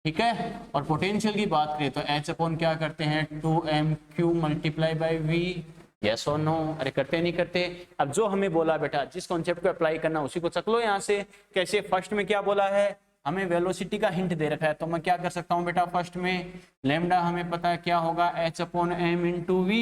ठीक है, और पोटेंशियल की बात करें तो h/ क्या करते हैं, 2m³ × v। यस और नो, अरे करते नहीं करते। अब जो हमें बोला बेटा, जिस कॉन्सेप्ट को अप्लाई करना उसी को चक लो यहाँ से। कैसे, फर्स्ट में क्या बोला है, हमें वेलोसिटी का हिंट दे रखा है, तो मैं क्या कर सकता हूँ बेटा, फर्स्ट में लैम्डा हमें पता है क्या होगा, h/m × v।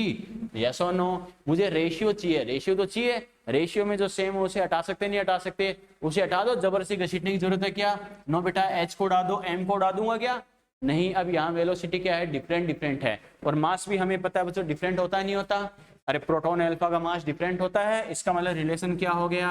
यस और नो, मुझे रेशियो चाहिए, रेशियो तो चाहिए, रेशियो में जो सेम है उसे हटा सकते नहीं हटा सकते, उसे हटा दो, जबरदस्ती घसीटने की जरूरत है क्या, नो बेटा। h को उड़ा दो, m को उड़ा दूंगा क्या, नहीं। अब यहाँ वेलोसिटी क्या है, डिफरेंट है, और मास भी हमें पता है बच्चों डिफरेंट होता है नहीं होता। अरे प्रोटॉन अल्फा का मास डिफरेंट होता है, इसका मतलब रिलेशन क्या हो गया,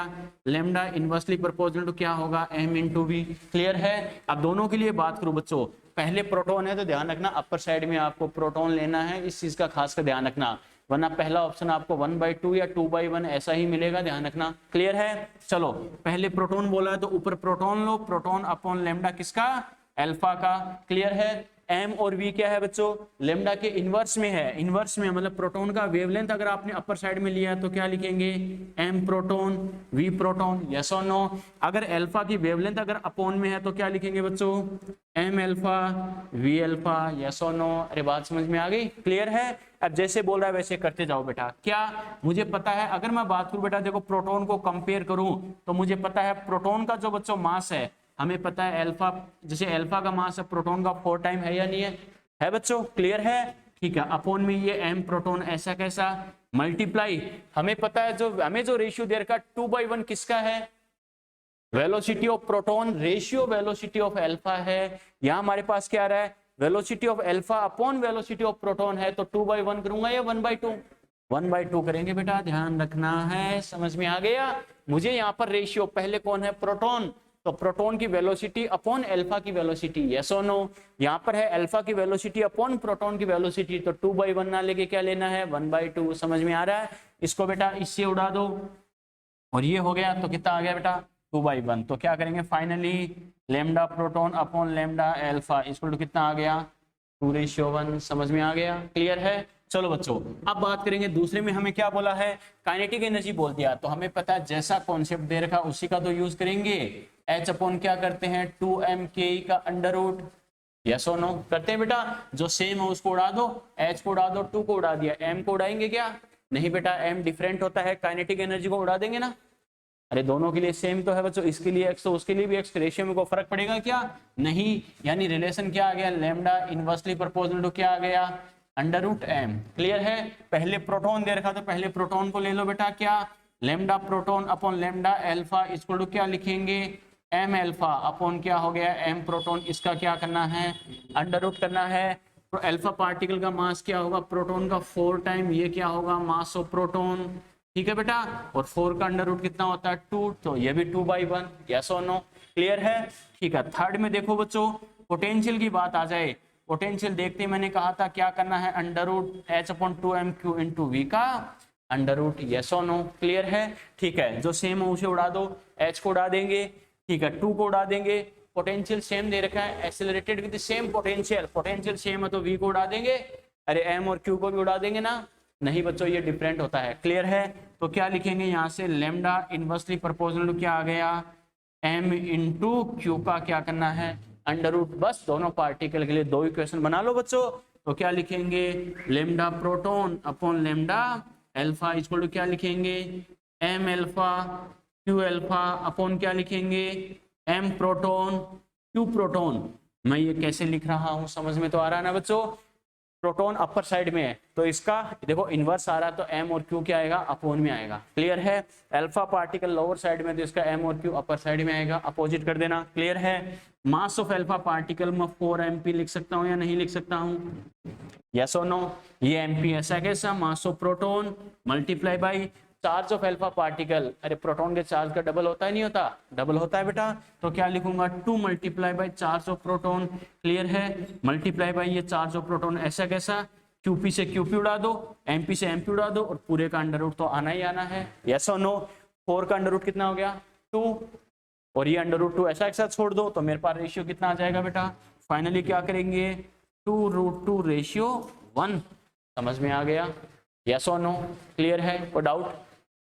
लैम्डा इनवर्सली प्रोपोर्शनल टू क्या होगा, m × v। क्लियर है। अब दोनों के लिए बात करूं बच्चों, पहले प्रोटॉन है तो ध्यान रखना अपर साइड में आपको प्रोटॉन लेना है, इस चीज का खास कर ध्यान रखना, वरना पहला ऑप्शन आपको 1/2 या 2/1 ऐसा ही मिलेगा, ध्यान रखना। क्लियर है, चलो पहले प्रोटॉन बोला है तो ऊपर प्रोटॉन लो, प्रोटॉन अपॉन लैम्डा किसका, अल्फा का। क्लियर है, m और v क्या है बच्चों, लैम्डा के इनवर्स में है, इनवर्स में मतलब प्रोटॉन का वेवलेंथ अगर आपने अपर साइड में लिया है तो क्या लिखेंगे, m proton v proton. Yes और नो। अगर अल्फा की वेवलेंथ अगर अपॉन में है तो क्या लिखेंगे बच्चों, m alpha v alpha. Yes और नो, अरे बात समझ में आ गई। क्लियर है, अब जैसे बोल रहा है वैसे करते जाओ बेटा। क्या मुझे पता है, अगर मैं बात करूं बेटा देखो प्रोटॉन को कंपेयर करूं तो मुझे पता है प्रोटॉन का जो बच्चों मास है हमें पता है अल्फा, जैसे अल्फा का मास प्रोटॉन का 4 टाइम है या नहीं है बच्चों, क्लियर है, ठीक है। अपोन में ये m प्रोटॉन ऐसा कैसा, मल्टीप्लाई, हमें पता है जो हमें जो रेशियो दे रखा 2/1 किसका है, velocity of proton ratio velocity of alpha है। यहां हमारे पास क्या आ रहा है, velocity of alpha upon velocity of proton है, तो 2/1 करूंगा या 1/2, 1/2 करेंगे बेटा, ध्यान रखना है, समझ में आ गया। मुझे यहाँ पर रेशियो पहले कौन है, प्रोटॉन, तो प्रोटॉन की वेलोसिटी अपॉन अल्फा की वेलोसिटी, यस और नो। यहाँ पर है अल्फा की वेलोसिटी अपॉन प्रोटॉन की वेलोसिटी, तो 2/1 ना लेके क्या लेना है, 1/2, समझ में आ रहा है। इसको बेटा इससे उड़ा दो और ये हो गया, तो कितना आ गया बेटा 2/1। तो क्या करेंगे finally, lambda proton upon lambda alpha equal to कितना आ गया, 2:1, समझ में आ गया, क्लियर है। चलो बच्चों अब बात करेंगे दूसरे में, हमें क्या बोला है, काइनेटिक एनर्जी बोल दिया, तो हमें पता है जैसा कॉन्सेप्ट दे रखा उसी का तो यूज करेंगे। एच अपॉन क्या करते हैं 2m/k का अंडर रूट, यस और नो करते हैं बेटा, जो सेम है उसको उड़ा दो, एच को उड़ा दो, 2 को उड़ा दिया, m को उड़ाएंगे क्या, नहीं बेटा m डिफरेंट होता है, काइनेटिक एनर्जी को उड़ा देंगे ना, अरे दोनों के लिए सेम तो है बच्चों, इसके लिए x तो उसके लिए भी x, रेशियो में कोई फर्क पड़ेगा क्या, नहीं, यानी रिलेशन क्या आ गया, लैम्डा इनवर्सली प्रोपोर्शनल टू क्या आ गया, अंडर रूट m, क्लियर है। पहले प्रोटॉन दे रखा तो पहले प्रोटॉन को ले लो बेटा, क्या lambda proton upon lambda alpha equal to क्या लिखेंगे, m अल्फा अपॉन क्या हो गया m प्रोटॉन, इसका क्या करना है, अंडर रूट करना है। तो अल्फा पार्टिकल का मास क्या होगा, प्रोटॉन का 4 टाइम, ये क्या होगा मास ऑफ प्रोटॉन, ठीक है बेटा, और 4 का अंडर रूट कितना होता है 2, तो ये भी 2/1, यस और नो, क्लियर है, ठीक है। थर्ड में देखो बच्चों, पोटेंशियल की बात आ जाए, पोटेंशियल देखते ही मैंने कहा था क्या करना है, under root H upon 2m/q into V का अंडर रूट, यस और नो, क्लियर है, ठीक है। जो सेम है उसे उड़ा दो, एच को उड़ा देंगे, ठीक है, 2 को उड़ा देंगे, पोटेंशियल सेम दे रखा है, accelerated with same potential, potential same है तो वी को उड़ा देंगे, अरे एम और क्यू को भी उड़ा देंगे ना, नहीं बच्चों ये डिफरेंट होता है, क्लियर है। तो क्या लिखेंगे यहाँ से, लेमडा इनवर्सली प्रोपोर्शनल टू क्या आ गया, m इंटू क्यू का क्या करना है अंडर रूट, बस दोनों पार्टिकल के लिए 2 इक्वेशन बना लो बच्चों। तो क्या लिखेंगे, lambda proton upon lambda alpha equal to क्या लिखेंगे, m alpha q alpha upon क्या लिखेंगे, m प्रोटॉन q प्रोटॉन। मैं ये कैसे लिख रहा हूँ समझ में तो आ रहा है ना बच्चों, प्रोटॉन अपर साइड में है तो इसका देखो इनवर्स आ रहा है, तो m और q क्या आएगा, अपोन में आएगा, क्लियर है। अल्फा पार्टिकल लोअर साइड में तो इसका m और q अपर साइड में आएगा, अपोजिट कर देना, क्लियर है। मास ऑफ अल्फा पार्टिकल में 4mp लिख सकता हूं या नहीं लिख सकता हूं, यस और नो, ये mp ऐसा कैसा, mass of proton multiply by charge of alpha particle, अरे प्रोटॉन के चार्ज का डबल होता है नहीं होता, डबल होता है बेटा, तो क्या लिखूंगा 2 multiply by charge of proton, clear है, मल्टीप्लाई बाई ये चार्ज ऑफ प्रोटॉन ऐसा कैसा, क्यूपी से क्यूपी उड़ा दो, एमपी से एमपी उड़ा दो, और पूरे का अंडर रूट तो आना ही आना है, यस और नो। 4 का अंडर रूट कितना हो गया 2, और ये अंडर रूट 2 ऐसा एक साथ छोड़ दो, तो मेरे पास रेशियो कितना आ जाएगा बेटा, फाइनली क्या करेंगे 2√2 रेशियो 1, समझ में आ गया, यस और नो, क्लियर है, कोई डाउट,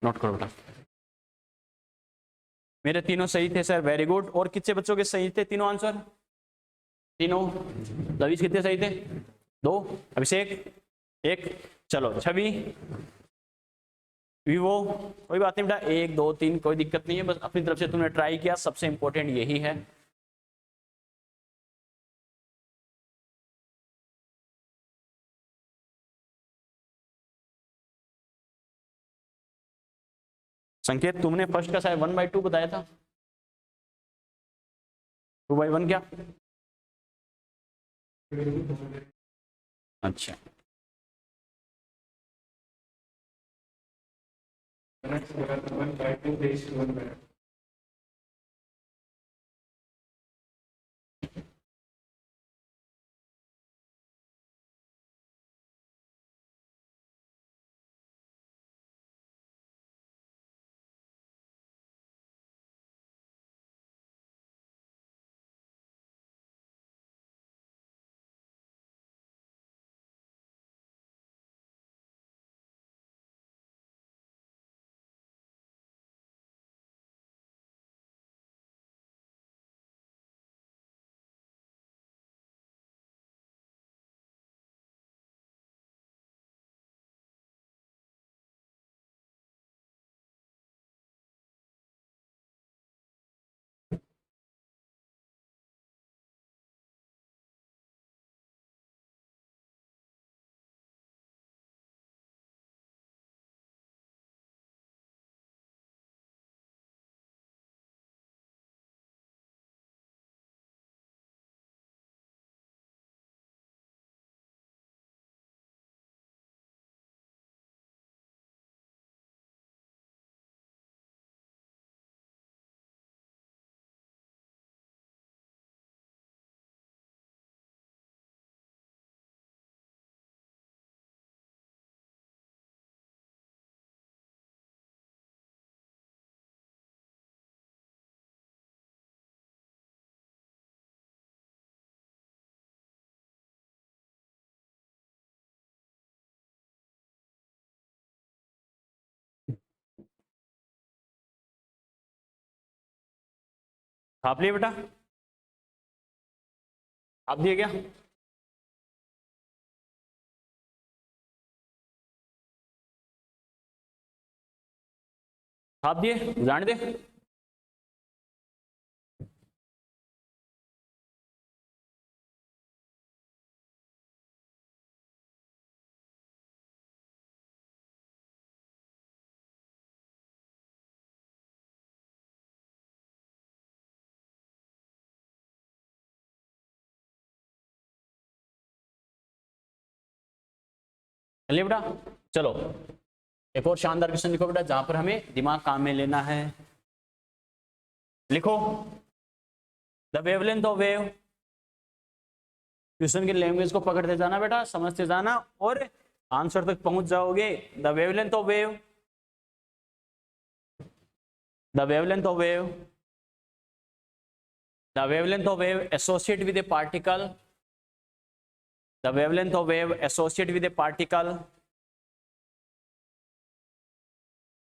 नोट करो बेटा। मेरे तीनों सही थे सर, वेरी गुड। और कितने बच्चों के सही थे तीनों आंसर, तीनों, लवीज कितने सही थे, 2, अभिषेक 1, चलो छवि, विवो, कोई बात नहीं बेटा, 1 2 3 कोई दिक्कत नहीं है, बस अपनी तरफ से तुमने ट्राई किया, सबसे इंपॉर्टेंट यही है। संकेत तुमने फर्स्ट का शायद 1/2 बताया था, 2/1 क्या, अच्छा छाप लिए बेटा? आप दिए क्या? छाप दिए? जाने दे। चलिए बेटा, चलो एक और शानदार क्वेश्चन लिखो बेटा, जहां पर हमें दिमाग काम में लेना है। लिखो the wavelength of wave. Question की लैंग्वेज को पकड़ते जाना बेटा, समझते जाना और आंसर तक पहुंच जाओगे। The wavelength of wave, the wavelength of wave, the wavelength of wave associate with A particle, the wavelength of wave associate with A particle,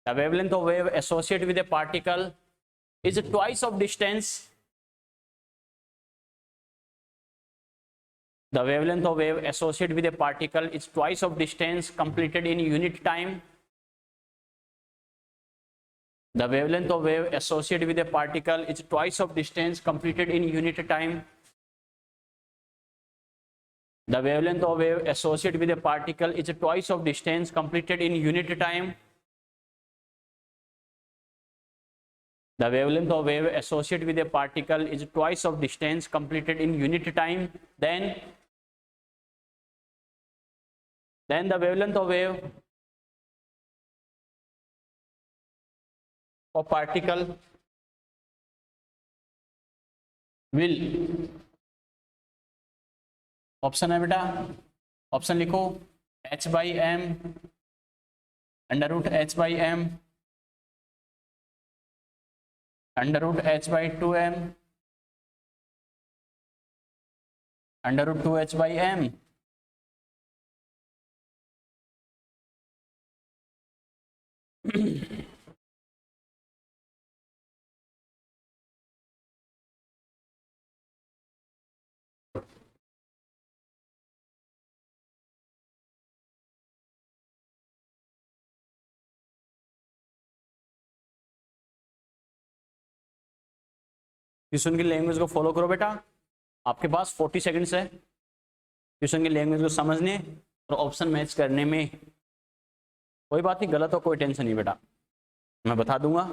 the wavelength of wave associated with a particle is twice of distance. The wavelength of wave associated with a particle is twice of distance completed in unit time. The wavelength of wave associated with a particle is twice of distance completed in unit time. The wavelength of wave associated with a particle is twice of distance completed in unit time. The wavelength of wave associated with a particle is twice of distance completed in unit time. Then the wavelength of wave of particle will, option है बेटा, ऑप्शन लिखो h/m √h/m √h/2m √2h/m। Question की लैंग्वेज को फॉलो करो बेटा, आपके पास 40 सेकंड्स है क्वेश्चन की लैंग्वेज को समझने और ऑप्शन मैच करने में। कोई बात नहीं, गलत हो कोई टेंशन नहीं बेटा, मैं बता दूंगा।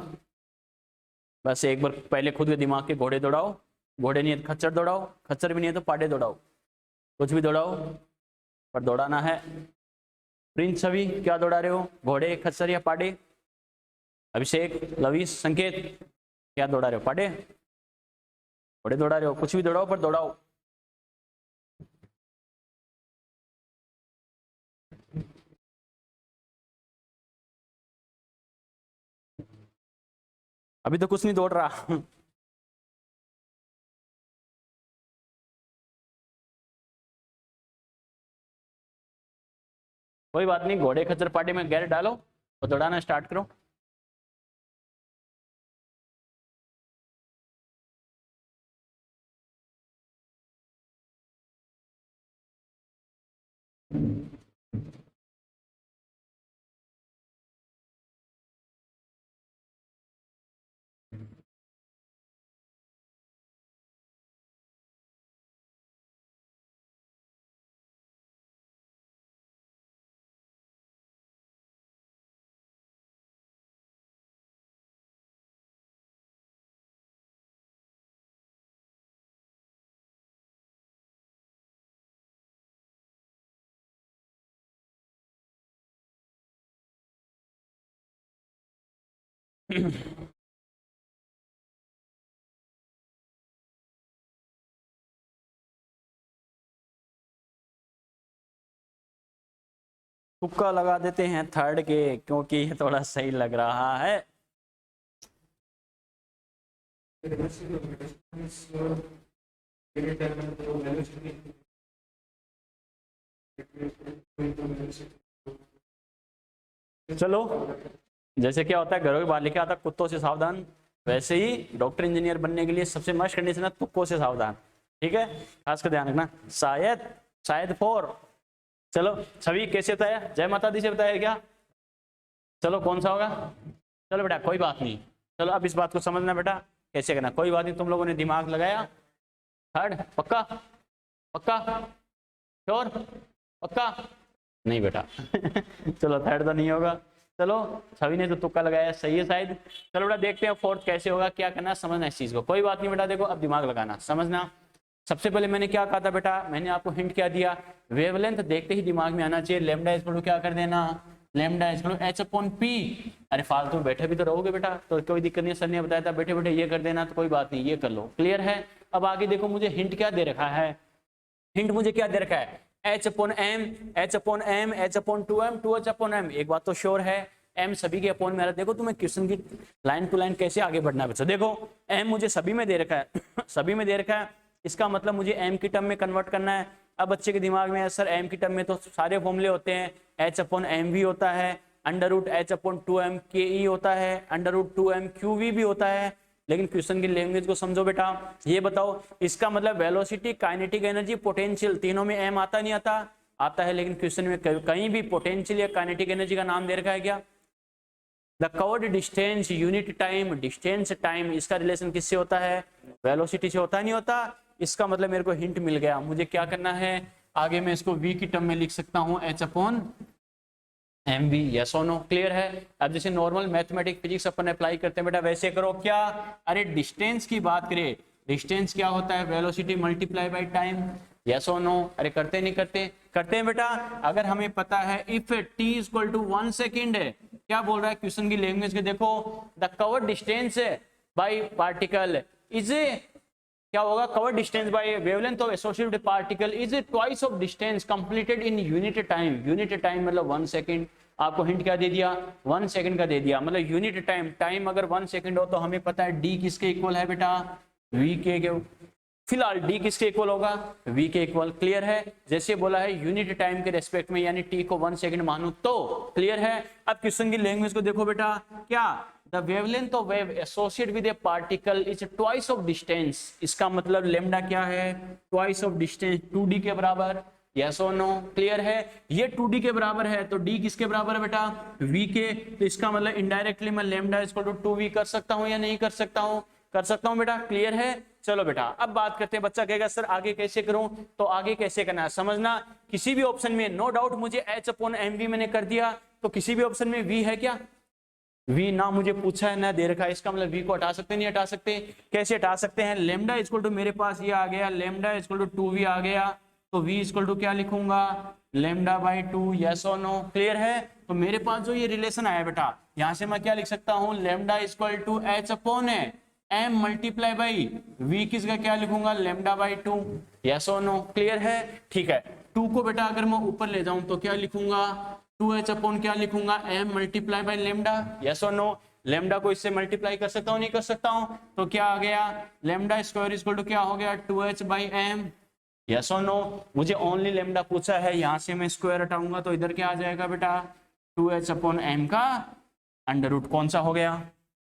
बस एक बार पहले खुद के दिमाग के घोड़े दौड़ाओ, घोड़े नहीं है तो खच्चर दौड़ाओ, खच्चर भी नहीं है तो पाड़े दौड़ाओ, कुछ भी दौड़ाओ पर दौड़ाना है। प्रिंस छवि क्या दौड़ा रहे हो, घोड़े, खच्चर या पाड़े? अभिषेक, लवीश, संकेत क्या दौड़ा रहे हो, पाड़े? घोड़े दौड़ा रहे हो, कुछ भी दौड़ाओ पर दौड़ाओ। अभी तो कुछ नहीं दौड़ रहा। कोई बात नहीं, घोड़े खच्चर पार्टी में गैर डालो और दौड़ाना स्टार्ट करो। तुक्का लगा देते हैं थर्ड के, क्योंकि ये थोड़ा सही लग रहा है। चलो, जैसे क्या होता है घरों के बाहर लिखा आता कुत्तों से सावधान, वैसे ही डॉक्टर इंजीनियर बनने के लिए सबसे मस्ट कंडीशन है तुक्कों से सावधान, ठीक है, खास कर ध्यान रखना। शायद, शायद फोर, चलो छवि कैसे बताया, जय माता दी से बताया क्या, चलो कौन सा होगा, चलो बेटा कोई बात नहीं, चलो अब इस बात को समझना बेटा कैसे करना, कोई बात नहीं, तुम लोगों ने दिमाग लगाया। थर्ड पक्का, पक्का, श्योर, पक्का नहीं बेटा चलो थर्ड तो नहीं होगा, चलो छवि ने तो तुक्का लगाया, सही है शायद। चलो बेटा देखते हैं फोर्थ कैसे होगा, क्या करना है समझना इस चीज को, कोई बात नहीं बेटा, देखो अब दिमाग लगाना समझना। सबसे पहले मैंने क्या कहा था बेटा, मैंने आपको हिंट क्या दिया, वेवलेंथ देखते ही दिमाग में आना चाहिए, लैम्डा इक्वल टू क्या कर देना, lambda equal to h upon p। अरे फालतू बैठे भी तो रहोगे बेटा, तो कोई दिक्कत नहीं, सर ने बताया था बैठे बैठे ये कर देना, तो कोई बात नहीं ये कर लो, क्लियर है। अब आगे देखो मुझे हिंट क्या दे रखा है, हिंट मुझे क्या दे रखा है, h upon m, h upon m, h upon 2m, 2h upon m। एक बात तो श्योर है m सभी के अपॉन में आ रहा है। देखो तुम्हें क्वेश्चन की लाइन टू लाइन कैसे आगे बढ़ना है बच्चों, देखो m मुझे सभी में दे रखा है सभी में दे रखा है, इसका मतलब मुझे m की टर्म में कन्वर्ट करना है। अब बच्चे के दिमाग में है सर m की टर्म में तो सारे फॉर्मूले होते हैं, h अपॉन m भी होता है, under root h upon 2m ke होता है, अंडर रूट 2m qv भी होता है, लेकिन क्वेश्चन की लैंग्वेज को समझो बेटा। ये बताओ इसका मतलब वेलोसिटी, काइनेटिक एनर्जी, पोटेंशियल, तीनों में m आता नहीं आता, आता है, लेकिन क्वेश्चन में कहीं भी पोटेंशियल या काइनेटिक एनर्जी का नाम दे रखा है क्या। The covered distance, unit time, distance time, इसका रिलेशन किससे होता है, वेलोसिटी से होता नहीं होता। इसका मतलब मेरे को हिंट मिल गया, मुझे क्या करना है आगे, मैं इसको v की टर्म में लिख सकता हूँ h अपॉन mv, यस और नो, क्लियर है। अब जैसे नॉर्मल मैथमेटिक फिजिक्स अपन अप्लाई करते हैं बेटा वैसे करो क्या, अरे डिस्टेंस की बात करें, डिस्टेंस क्या होता है, velocity multiply by time, yes और नो, अरे करते नहीं करते, करते हैं बेटा। अगर हमें पता है if t equal to 1 second है, क्या बोल रहा है क्वेश्चन की लैंग्वेज के, देखो the covered distance by particle is क्या होगा, covered distance by wavelength of associated particle is twice of distance completed in unit time. Unit time मतलब 1 सेकंड, आपको हिंट क्या दे दिया, 1 सेकंड का दे दिया, मतलब यूनिट टाइम, टाइम अगर 1 सेकंड हो तो हमें पता है d किसके इक्वल है बेटा, v के, फिलहाल d किसके इक्वल होगा, v के इक्वल, क्लियर है। जैसे बोला है यूनिट टाइम के रेस्पेक्ट में, यानी t को 1 सेकंड मानू तो, क्लियर है। अब क्वेश्चन की लैंग्वेज को देखो बेटा, क्या the wavelength of wave associated with A particle is twice of distance, इसका मतलब लेमडा क्या है, ट्वाइस ऑफ डिस्टेंस, 2d के बराबर, यस और नो, क्लियर है। ये 2d के बराबर है तो d किसके बराबर है बेटा, v के, तो इसका मतलब इनडायरेक्टली मैं लेमडा इक्वल टू 2v कर सकता हूं या नहीं कर सकता हूं, कर सकता हूं बेटा, क्लियर है। चलो बेटा अब बात करते हैं, बच्चा कहेगा सर आगे कैसे करूं, तो आगे कैसे करना है समझना। किसी भी ऑप्शन में नो डाउट मुझे h अपॉन mv मैंने कर दिया, तो किसी भी ऑप्शन में v है क्या, v ना मुझे पूछा है ना दे रखा है, इसका मतलब v को हटा सकते नहीं हटा सकते, कैसे हटा सकते हैं, लेमडा इक्वल टू मेरे पास ये आ गया, लेमडा इक्वल टू 2v आ गया, तो v इक्वल टू क्या लिखूंगा, लेमडा बाई 2, यस और नो, क्लियर है। तो मेरे पास जो ये रिलेशन आया बेटा, यहां से मैं क्या लिख सकता हूं, lambda equal to h upon m multiply by v, किसका क्या लिखूंगा, लेमडा बाई 2, यस और नो, क्लियर है, ठीक है। 2 को बेटा अगर मैं ऊपर ले जाऊं तो क्या लिखूंगा, 2h अपॉन क्या लिखूंगा, m multiply by lambda, yes और नो। लेमडा को इससे मल्टीप्लाई कर सकता हूं नहीं कर सकता हूं, तो क्या आ गया, लेमडा स्क्वायर इक्वल टू क्या हो गया, 2h बाई m, यस और नो। मुझे ओनली लेमडा पूछा है, यहां से मैं स्क्वायर हटाऊंगा तो इधर क्या आ जाएगा बेटा, 2h अपॉन m का अंडर रूट, कौन सा हो गया,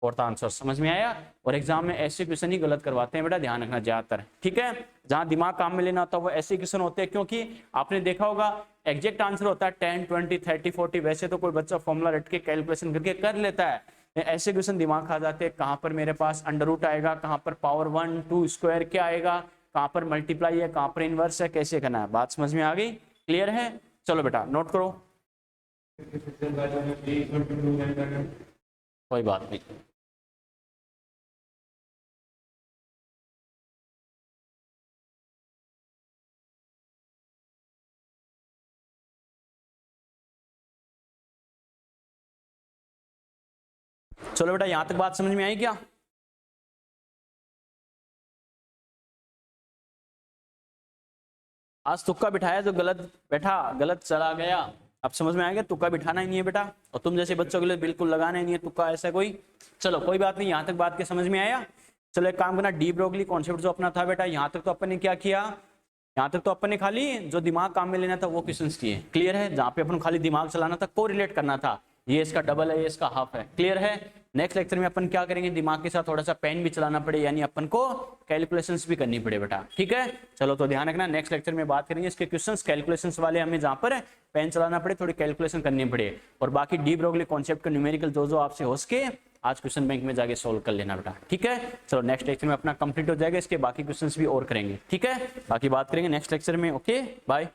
फोर्थ आंसर, समझ में आया। और एग्जाम में ऐसे क्वेश्चन ही गलत करवाते हैं बेटा, ध्यान रखना ज्यादातर, ठीक है। जहां दिमाग काम में लेना होता है वो ऐसे क्वेश्चन होते हैं, क्योंकि आपने देखा होगा एग्जैक्ट आंसर होता है 10, 20, 30, 40, वैसे तो कोई बच्चा फॉर्मूला रट के कैलकुलेशन करके कर लेता है, ऐसे क्वेश्चन दिमाग खा जाते हैं, कहां पर मेरे पास अंडर रूट आएगा, कहां पर पावर 1, 2 स्क्वायर क्या आएगा, कहां पर मल्टीप्लाई है, कहां पर इनवर्स है, कैसे करना है, बात समझ में आ गई, क्लियर है। चलो बेटा नोट करो, कोई बात नहीं, चलो बेटा यहां तक बात समझ में आई क्या, आज तुक्का बिठाया जो गलत बैठा, गलत चला गया, अब समझ में आएगा तुक्का बिठाना ही नहीं है बेटा, और तुम जैसे बच्चों के लिए बिल्कुल लगाना ही नहीं है तुक्का ऐसा कोई। चलो कोई बात नहीं, यहाँ तक बात के समझ में आया। चलो एक काम करना, डी ब्रोगली कॉन्सेप्ट जो अपना था बेटा, यहाँ तक तो अपन ने क्या किया, यहाँ तक तो अपन ने खाली जो दिमाग काम में लेना था वो क्वेश्चंस किए, क्लियर है। जहाँ पे अपन खाली दिमाग चलाना था, को रिलेट करना था, ये इसका डबल है ये इसका हाफ है, क्लियर है। नेक्स्ट लेक्चर में अपन क्या करेंगे, दिमाग के साथ थोड़ा सा पेन भी चलाना पड़े, यानी अपन को कैलकुलेशंस भी करनी पड़े बेटा, ठीक है। चलो तो ध्यान रखना, नेक्स्ट लेक्चर में बात करेंगे इसके क्वेश्चंस कैलकुलेशंस वाले, हमें जहां पर पेन चलाना पड़े, थोड़ी कैलकुलेशन करनी पड़े, और बाकी डी ब्रोगली कॉन्सेप्ट का न्यूमेरिकल जो आपसे हो सके आज क्वेश्चन बैंक में जाके सोल्व कर लेना बेटा, ठीक है। चलो नेक्स्ट लेक्चर में अपना कंप्लीट हो जाएगा, इसके बाकी क्वेश्चंस भी और करेंगे, ठीक है, बाकी बात करेंगे नेक्स्ट लेक्चर में। Okay bye.